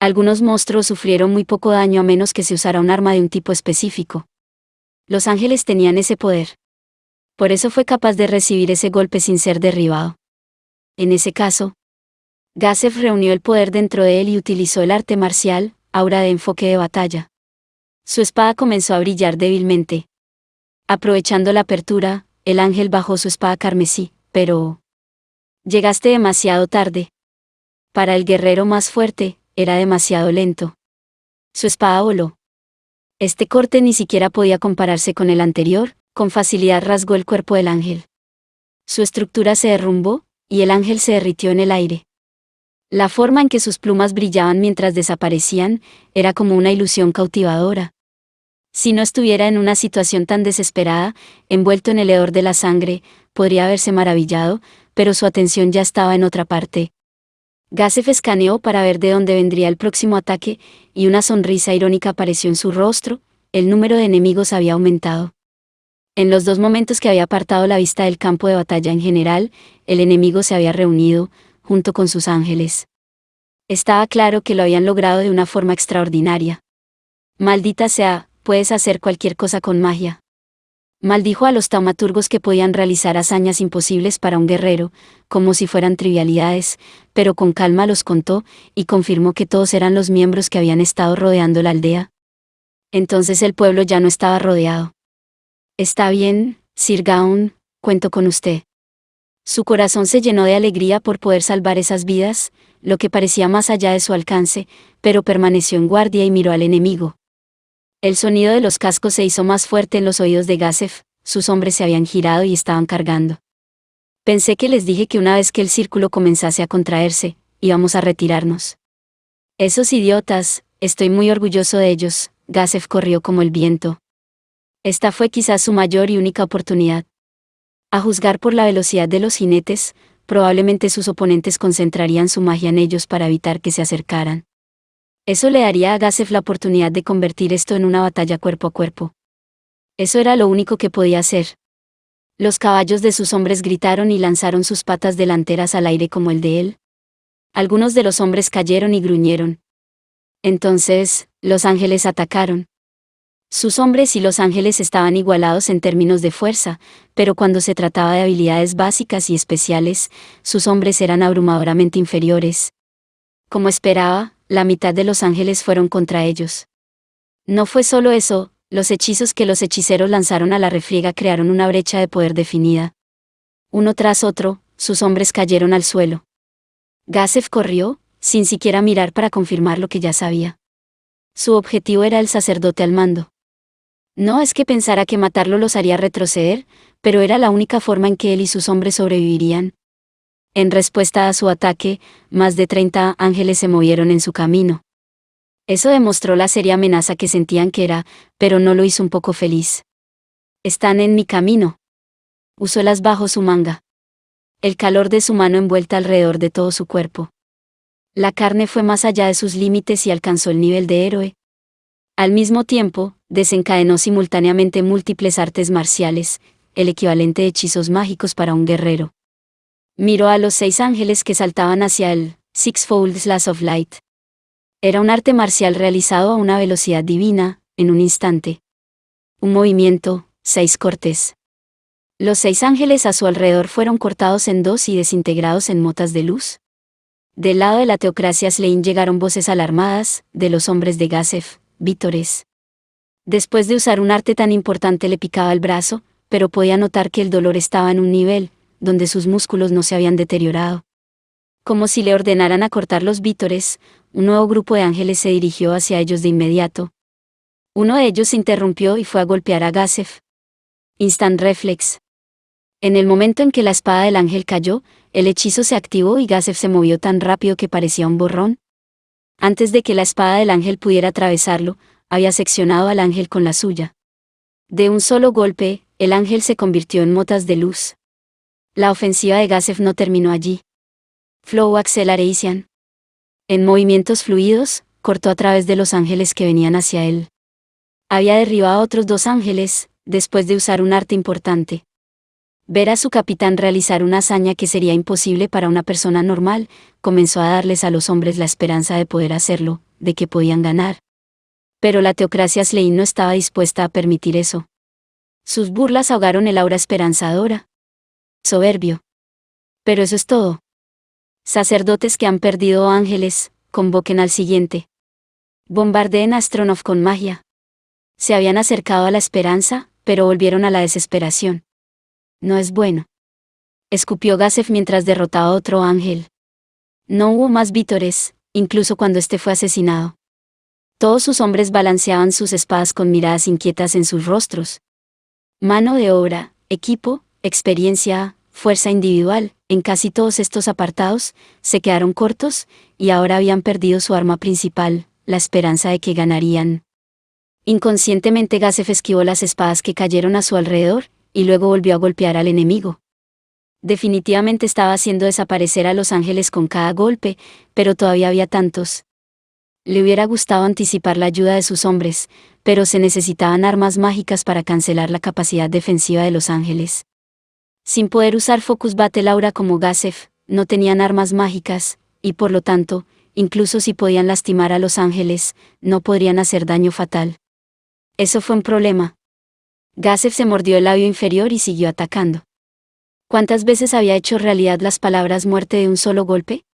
Algunos monstruos sufrieron muy poco daño a menos que se usara un arma de un tipo específico. Los ángeles tenían ese poder. Por eso fue capaz de recibir ese golpe sin ser derribado. En ese caso, Gazef reunió el poder dentro de él y utilizó el arte marcial, aura de enfoque de batalla. Su espada comenzó a brillar débilmente. Aprovechando la apertura, el ángel bajó su espada carmesí, pero... «Llegaste demasiado tarde». Para el guerrero más fuerte, era demasiado lento. Su espada voló. Este corte ni siquiera podía compararse con el anterior, con facilidad rasgó el cuerpo del ángel. Su estructura se derrumbó, y el ángel se derritió en el aire. La forma en que sus plumas brillaban mientras desaparecían, era como una ilusión cautivadora. Si no estuviera en una situación tan desesperada, envuelto en el hedor de la sangre, podría haberse maravillado, pero su atención ya estaba en otra parte. Gazef escaneó para ver de dónde vendría el próximo ataque, y una sonrisa irónica apareció en su rostro. El número de enemigos había aumentado. En los 2 momentos que había apartado la vista del campo de batalla en general, el enemigo se había reunido, junto con sus ángeles. Estaba claro que lo habían logrado de una forma extraordinaria. Maldita sea, puedes hacer cualquier cosa con magia. Maldijo a los taumaturgos que podían realizar hazañas imposibles para un guerrero, como si fueran trivialidades, pero con calma los contó, y confirmó que todos eran los miembros que habían estado rodeando la aldea. Entonces el pueblo ya no estaba rodeado. Está bien, Sir Gawain, cuento con usted. Su corazón se llenó de alegría por poder salvar esas vidas, lo que parecía más allá de su alcance, pero permaneció en guardia y miró al enemigo. El sonido de los cascos se hizo más fuerte en los oídos de Gazef. Sus hombres se habían girado y estaban cargando. Pensé que les dije que una vez que el círculo comenzase a contraerse, íbamos a retirarnos. Esos idiotas, estoy muy orgulloso de ellos. Gazef corrió como el viento. Esta fue quizás su mayor y única oportunidad. A juzgar por la velocidad de los jinetes, probablemente sus oponentes concentrarían su magia en ellos para evitar que se acercaran. Eso le daría a Gazef la oportunidad de convertir esto en una batalla cuerpo a cuerpo. Eso era lo único que podía hacer. Los caballos de sus hombres gritaron y lanzaron sus patas delanteras al aire como el de él. Algunos de los hombres cayeron y gruñeron. Entonces, los ángeles atacaron. Sus hombres y los ángeles estaban igualados en términos de fuerza, pero cuando se trataba de habilidades básicas y especiales, sus hombres eran abrumadoramente inferiores. Como esperaba, la mitad de los ángeles fueron contra ellos. No fue solo eso, los hechizos que los hechiceros lanzaron a la refriega crearon una brecha de poder definida. Uno tras otro, sus hombres cayeron al suelo. Gazef corrió, sin siquiera mirar para confirmar lo que ya sabía. Su objetivo era el sacerdote al mando. No es que pensara que matarlo los haría retroceder, pero era la única forma en que él y sus hombres sobrevivirían. En respuesta a su ataque, más de 30 ángeles se movieron en su camino. Eso demostró la seria amenaza que sentían que era, pero no lo hizo un poco feliz. Están en mi camino. Usólas bajo su manga. El calor de su mano envuelta alrededor de todo su cuerpo. La carne fue más allá de sus límites y alcanzó el nivel de héroe. Al mismo tiempo, desencadenó simultáneamente múltiples artes marciales, el equivalente de hechizos mágicos para un guerrero. Miró a los 6 ángeles que saltaban hacia el Sixfold Slash of Light. Era un arte marcial realizado a una velocidad divina, en un instante. Un movimiento, 6 cortes. Los 6 ángeles a su alrededor fueron cortados en 2 y desintegrados en motas de luz. Del lado de la teocracia Slein llegaron voces alarmadas, de los hombres de Gazef, vítores. Después de usar un arte tan importante le picaba el brazo, pero podía notar que el dolor estaba en un nivel, donde sus músculos no se habían deteriorado. Como si le ordenaran a cortar los vítores, un nuevo grupo de ángeles se dirigió hacia ellos de inmediato. Uno de ellos se interrumpió y fue a golpear a Gazef. Instant reflex. En el momento en que la espada del ángel cayó, el hechizo se activó y Gazef se movió tan rápido que parecía un borrón. Antes de que la espada del ángel pudiera atravesarlo, había seccionado al ángel con la suya. De un solo golpe, el ángel se convirtió en motas de luz. La ofensiva de Gazef no terminó allí. Flow Acceleration. En movimientos fluidos, cortó a través de los ángeles que venían hacia él. Había derribado a otros 2 ángeles, después de usar un arte importante. Ver a su capitán realizar una hazaña que sería imposible para una persona normal, comenzó a darles a los hombres la esperanza de poder hacerlo, de que podían ganar. Pero la teocracia Slein no estaba dispuesta a permitir eso. Sus burlas ahogaron el aura esperanzadora. Soberbio. Pero eso es todo. Sacerdotes que han perdido ángeles, convoquen al siguiente. Bombardeen a Stronov con magia. Se habían acercado a la esperanza, pero volvieron a la desesperación. No es bueno. Escupió Gazef mientras derrotaba a otro ángel. No hubo más vítores, incluso cuando este fue asesinado. Todos sus hombres balanceaban sus espadas con miradas inquietas en sus rostros. Mano de obra, equipo, experiencia, fuerza individual, en casi todos estos apartados, se quedaron cortos, y ahora habían perdido su arma principal, la esperanza de que ganarían. Inconscientemente Gazef esquivó las espadas que cayeron a su alrededor, y luego volvió a golpear al enemigo. Definitivamente estaba haciendo desaparecer a los ángeles con cada golpe, pero todavía había tantos. Le hubiera gustado anticipar la ayuda de sus hombres, pero se necesitaban armas mágicas para cancelar la capacidad defensiva de los ángeles. Sin poder usar Focus Battle Aura como Gazef, no tenían armas mágicas, y por lo tanto, incluso si podían lastimar a los ángeles, no podrían hacer daño fatal. Eso fue un problema. Gazef se mordió el labio inferior y siguió atacando. ¿Cuántas veces había hecho realidad las palabras muerte de un solo golpe?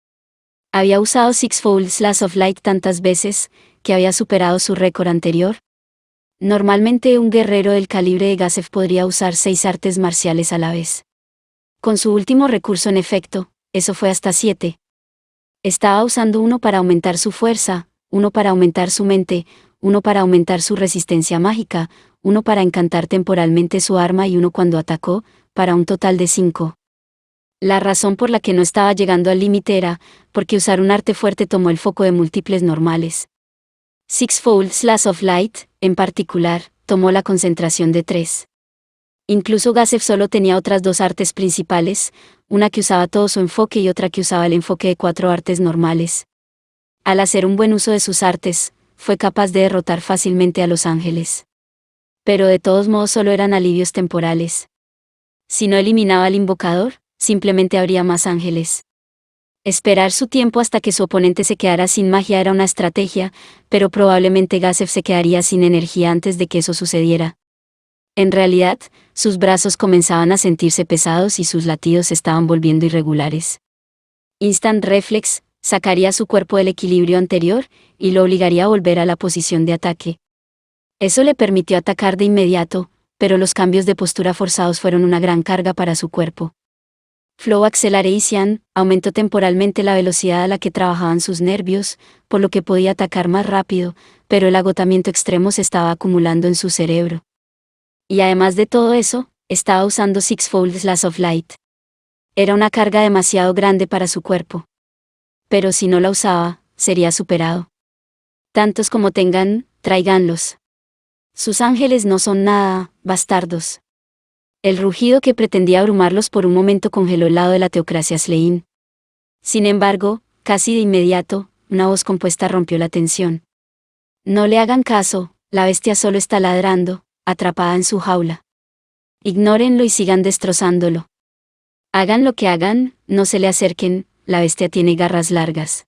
Había usado Sixfold Slash of Light tantas veces, que había superado su récord anterior. Normalmente un guerrero del calibre de Gazef podría usar 6 artes marciales a la vez. Con su último recurso en efecto, eso fue hasta 7. Estaba usando uno para aumentar su fuerza, uno para aumentar su mente, uno para aumentar su resistencia mágica, uno para encantar temporalmente su arma y uno cuando atacó, para un total de 5. La razón por la que no estaba llegando al límite era, porque usar un arte fuerte tomó el foco de múltiples normales. Sixfold Slash of Light, en particular, tomó la concentración de 3. Incluso Gazef solo tenía otras 2 artes principales, una que usaba todo su enfoque y otra que usaba el enfoque de 4 artes normales. Al hacer un buen uso de sus artes, fue capaz de derrotar fácilmente a los ángeles. Pero de todos modos solo eran alivios temporales. Si no eliminaba al invocador, simplemente habría más ángeles. Esperar su tiempo hasta que su oponente se quedara sin magia era una estrategia, pero probablemente Gazef se quedaría sin energía antes de que eso sucediera. En realidad, sus brazos comenzaban a sentirse pesados y sus latidos se estaban volviendo irregulares. Instant Reflex sacaría su cuerpo del equilibrio anterior y lo obligaría a volver a la posición de ataque. Eso le permitió atacar de inmediato, pero los cambios de postura forzados fueron una gran carga para su cuerpo. Flow Acceleration aumentó temporalmente la velocidad a la que trabajaban sus nervios, por lo que podía atacar más rápido, pero el agotamiento extremo se estaba acumulando en su cerebro. Y además de todo eso, estaba usando Sixfold Slash of Light. Era una carga demasiado grande para su cuerpo. Pero si no la usaba, sería superado. Tantos como tengan, tráiganlos. Sus ángeles no son nada, bastardos. El rugido que pretendía abrumarlos por un momento congeló el lado de la teocracia Slein. Sin embargo, casi de inmediato, una voz compuesta rompió la tensión. No le hagan caso, la bestia solo está ladrando, atrapada en su jaula. Ignórenlo y sigan destrozándolo. Hagan lo que hagan, no se le acerquen, la bestia tiene garras largas.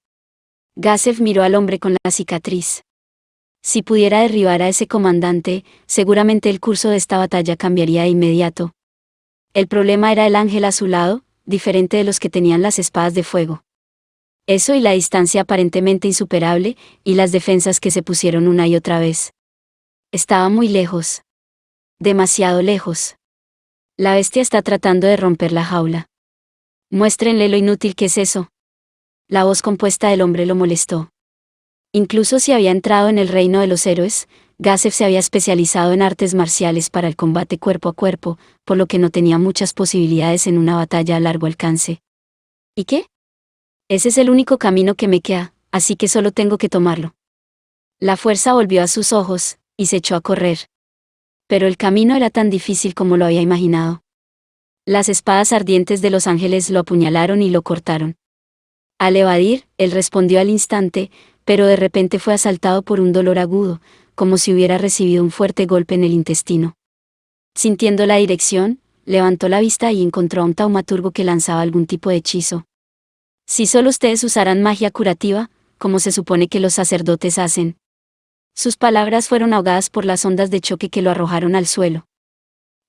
Gazef miró al hombre con la cicatriz. Si pudiera derribar a ese comandante, seguramente el curso de esta batalla cambiaría de inmediato. El problema era el ángel a su lado, diferente de los que tenían las espadas de fuego. Eso y la distancia aparentemente insuperable, y las defensas que se pusieron una y otra vez. Estaba muy lejos. Demasiado lejos. La bestia está tratando de romper la jaula. Muéstrenle lo inútil que es eso. La voz compuesta del hombre lo molestó. Incluso si había entrado en el reino de los héroes, Gazef se había especializado en artes marciales para el combate cuerpo a cuerpo, por lo que no tenía muchas posibilidades en una batalla a largo alcance. ¿Y qué? Ese es el único camino que me queda, así que solo tengo que tomarlo. La fuerza volvió a sus ojos, y se echó a correr. Pero el camino era tan difícil como lo había imaginado. Las espadas ardientes de los ángeles lo apuñalaron y lo cortaron. Al evadir, él respondió al instante, pero de repente fue asaltado por un dolor agudo, como si hubiera recibido un fuerte golpe en el intestino. Sintiendo la dirección, levantó la vista y encontró a un taumaturgo que lanzaba algún tipo de hechizo. Si solo ustedes usaran magia curativa, como se supone que los sacerdotes hacen. Sus palabras fueron ahogadas por las ondas de choque que lo arrojaron al suelo.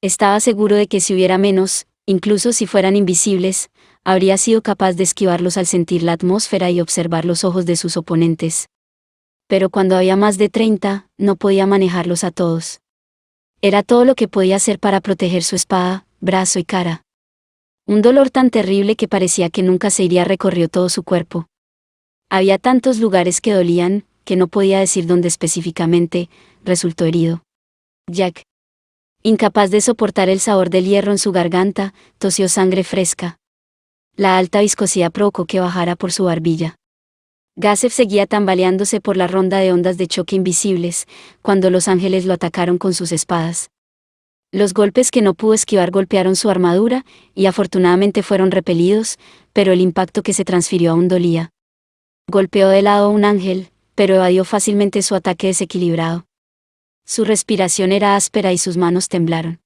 Estaba seguro de que si hubiera menos, incluso si fueran invisibles, habría sido capaz de esquivarlos al sentir la atmósfera y observar los ojos de sus oponentes. Pero cuando había más de 30, no podía manejarlos a todos. Era todo lo que podía hacer para proteger su espada, brazo y cara. Un dolor tan terrible que parecía que nunca se iría recorrió todo su cuerpo. Había tantos lugares que dolían, que no podía decir dónde específicamente, resultó herido. Jack, incapaz de soportar el sabor del hierro en su garganta, tosió sangre fresca. La alta viscosidad provocó que bajara por su barbilla. Gazef seguía tambaleándose por la ronda de ondas de choque invisibles, cuando los ángeles lo atacaron con sus espadas. Los golpes que no pudo esquivar golpearon su armadura, y afortunadamente fueron repelidos, pero el impacto que se transfirió aún dolía. Golpeó de lado a un ángel, pero evadió fácilmente su ataque desequilibrado. Su respiración era áspera y sus manos temblaron.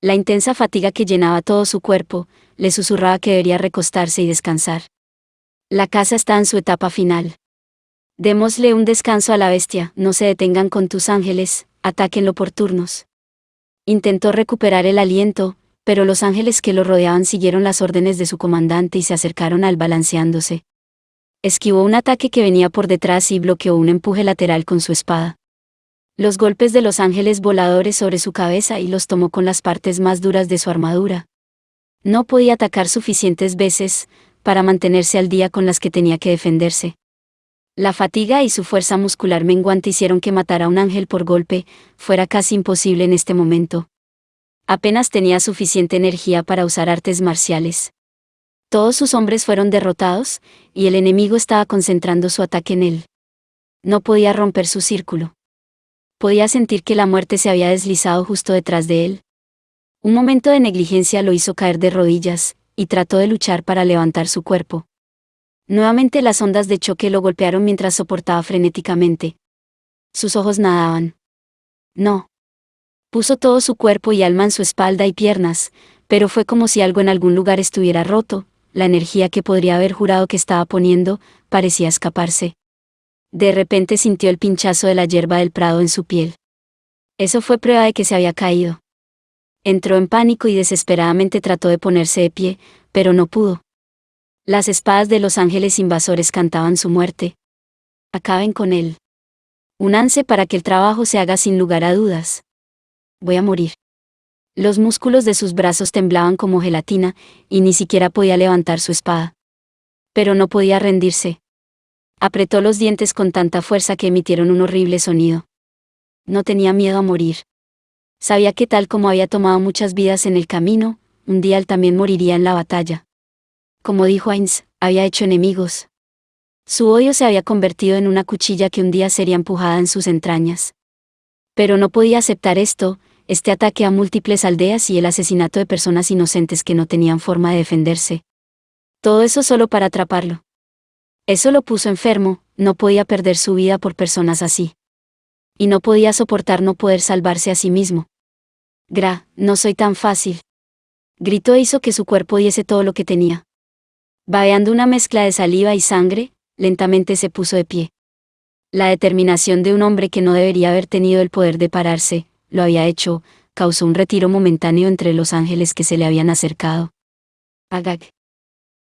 La intensa fatiga que llenaba todo su cuerpo, le susurraba que debería recostarse y descansar. La caza está en su etapa final. Démosle un descanso a la bestia, no se detengan con tus ángeles, atáquenlo por turnos. Intentó recuperar el aliento, pero los ángeles que lo rodeaban siguieron las órdenes de su comandante y se acercaron a él balanceándose. Esquivó un ataque que venía por detrás y bloqueó un empuje lateral con su espada. Los golpes de los ángeles voladores sobre su cabeza y los tomó con las partes más duras de su armadura. No podía atacar suficientes veces para mantenerse al día con las que tenía que defenderse. La fatiga y su fuerza muscular menguante hicieron que matar a un ángel por golpe fuera casi imposible en este momento. Apenas tenía suficiente energía para usar artes marciales. Todos sus hombres fueron derrotados, y el enemigo estaba concentrando su ataque en él. No podía romper su círculo. Podía sentir que la muerte se había deslizado justo detrás de él. Un momento de negligencia lo hizo caer de rodillas, y trató de luchar para levantar su cuerpo. Nuevamente las ondas de choque lo golpearon mientras soportaba frenéticamente. Sus ojos nadaban. No. Puso todo su cuerpo y alma en su espalda y piernas, pero fue como si algo en algún lugar estuviera roto, la energía que podría haber jurado que estaba poniendo, parecía escaparse. De repente sintió el pinchazo de la hierba del prado en su piel. Eso fue prueba de que se había caído. Entró en pánico y desesperadamente trató de ponerse de pie, pero no pudo. Las espadas de los ángeles invasores cantaban su muerte. Acaben con él. Únanse para que el trabajo se haga sin lugar a dudas. Voy a morir. Los músculos de sus brazos temblaban como gelatina, y ni siquiera podía levantar su espada. Pero no podía rendirse. Apretó los dientes con tanta fuerza que emitieron un horrible sonido. No tenía miedo a morir. Sabía que tal como había tomado muchas vidas en el camino, un día él también moriría en la batalla. Como dijo Heinz, había hecho enemigos. Su odio se había convertido en una cuchilla que un día sería empujada en sus entrañas. Pero no podía aceptar esto, este ataque a múltiples aldeas y el asesinato de personas inocentes que no tenían forma de defenderse. Todo eso solo para atraparlo. Eso lo puso enfermo, no podía perder su vida por personas así. Y no podía soportar no poder salvarse a sí mismo. No soy tan fácil. Gritó e hizo que su cuerpo diese todo lo que tenía. Babeando una mezcla de saliva y sangre, lentamente se puso de pie. La determinación de un hombre que no debería haber tenido el poder de pararse, lo había hecho, causó un retiro momentáneo entre los ángeles que se le habían acercado. Agag.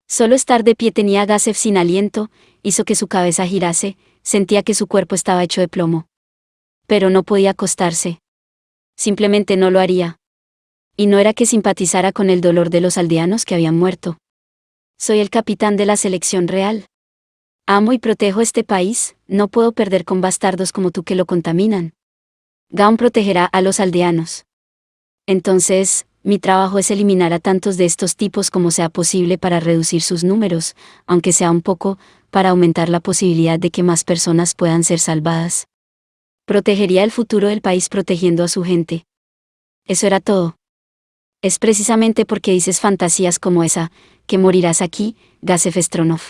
Solo estar de pie tenía a Gazef sin aliento, hizo que su cabeza girase, sentía que su cuerpo estaba hecho de plomo. Pero no podía acostarse. Simplemente no lo haría. Y no era que simpatizara con el dolor de los aldeanos que habían muerto. Soy el capitán de la selección real. Amo y protejo este país, no puedo perder con bastardos como tú que lo contaminan. Gaon protegerá a los aldeanos. Entonces, mi trabajo es eliminar a tantos de estos tipos como sea posible para reducir sus números, aunque sea un poco, para aumentar la posibilidad de que más personas puedan ser salvadas. Protegería el futuro del país protegiendo a su gente. Eso era todo. Es precisamente porque dices fantasías como esa, que morirás aquí, Gazef Stronov.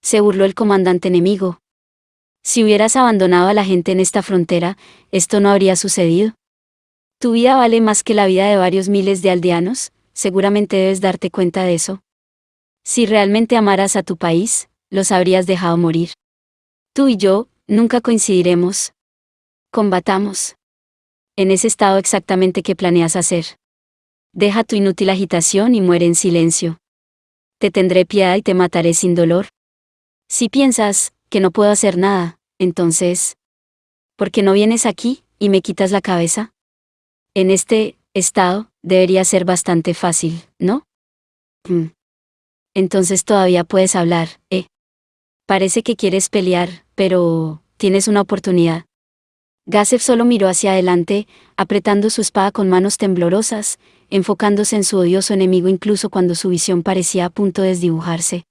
Se burló el comandante enemigo. Si hubieras abandonado a la gente en esta frontera, esto no habría sucedido. Tu vida vale más que la vida de varios miles de aldeanos, seguramente debes darte cuenta de eso. Si realmente amaras a tu país, los habrías dejado morir. Tú y yo, nunca coincidiremos. Combatamos. En ese estado exactamente qué planeas hacer. Deja tu inútil agitación y muere en silencio. Te tendré piedad y te mataré sin dolor. Si piensas que no puedo hacer nada, entonces, ¿por qué no vienes aquí y me quitas la cabeza? En este estado, debería ser bastante fácil, ¿no? Entonces todavía puedes hablar, ¿eh? Parece que quieres pelear, pero tienes una oportunidad. Gazef solo miró hacia adelante, apretando su espada con manos temblorosas, enfocándose en su odioso enemigo incluso cuando su visión parecía a punto de desdibujarse.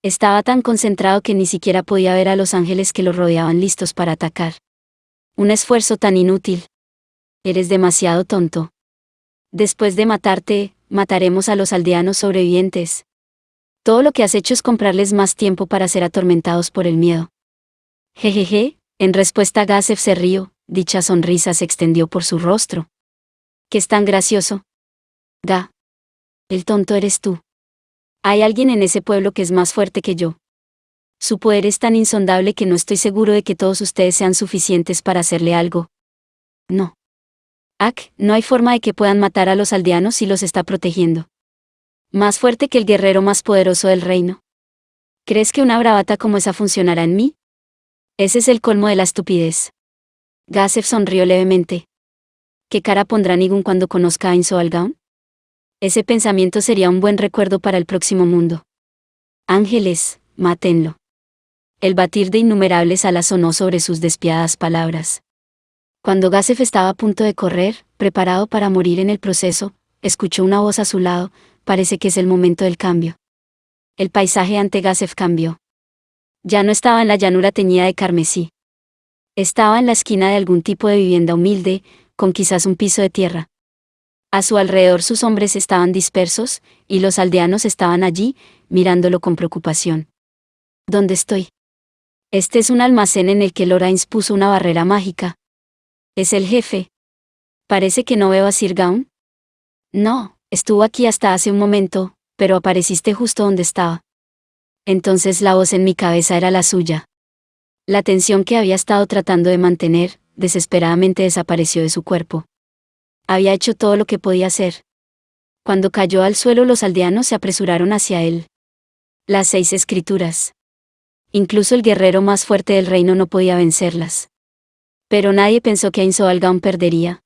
Estaba tan concentrado que ni siquiera podía ver a los ángeles que lo rodeaban listos para atacar. Un esfuerzo tan inútil. Eres demasiado tonto. Después de matarte, mataremos a los aldeanos sobrevivientes. Todo lo que has hecho es comprarles más tiempo para ser atormentados por el miedo. Jejeje, en respuesta Gazef se rió, dicha sonrisa se extendió por su rostro. ¿Qué es tan gracioso? Ga. El tonto eres tú. Hay alguien en ese pueblo que es más fuerte que yo. Su poder es tan insondable que no estoy seguro de que todos ustedes sean suficientes para hacerle algo. No. No hay forma de que puedan matar a los aldeanos si los está protegiendo. Más fuerte que el guerrero más poderoso del reino. ¿Crees que una bravata como esa funcionará en mí? Ese es el colmo de la estupidez. Gazef sonrió levemente. ¿Qué cara pondrá Nigun cuando conozca a Insoalgaon? Ese pensamiento sería un buen recuerdo para el próximo mundo. Ángeles, mátenlo. El batir de innumerables alas sonó sobre sus despiadadas palabras. Cuando Gazef estaba a punto de correr, preparado para morir en el proceso, escuchó una voz a su lado: parece que es el momento del cambio. El paisaje ante Gazef cambió. Ya no estaba en la llanura teñida de carmesí. Estaba en la esquina de algún tipo de vivienda humilde, con quizás un piso de tierra. A su alrededor sus hombres estaban dispersos, y los aldeanos estaban allí, mirándolo con preocupación. ¿Dónde estoy? Este es un almacén en el que Lorains puso una barrera mágica. ¿Es el jefe? Parece que no veo a Sir Gaun. No, estuvo aquí hasta hace un momento, pero apareciste justo donde estaba. Entonces la voz en mi cabeza era la suya. La tensión que había estado tratando de mantener, desesperadamente desapareció de su cuerpo. Había hecho todo lo que podía hacer. Cuando cayó al suelo, los aldeanos se apresuraron hacia él. Las 6 escrituras. Incluso el guerrero más fuerte del reino no podía vencerlas. Pero nadie pensó que Insoalgaon perdería.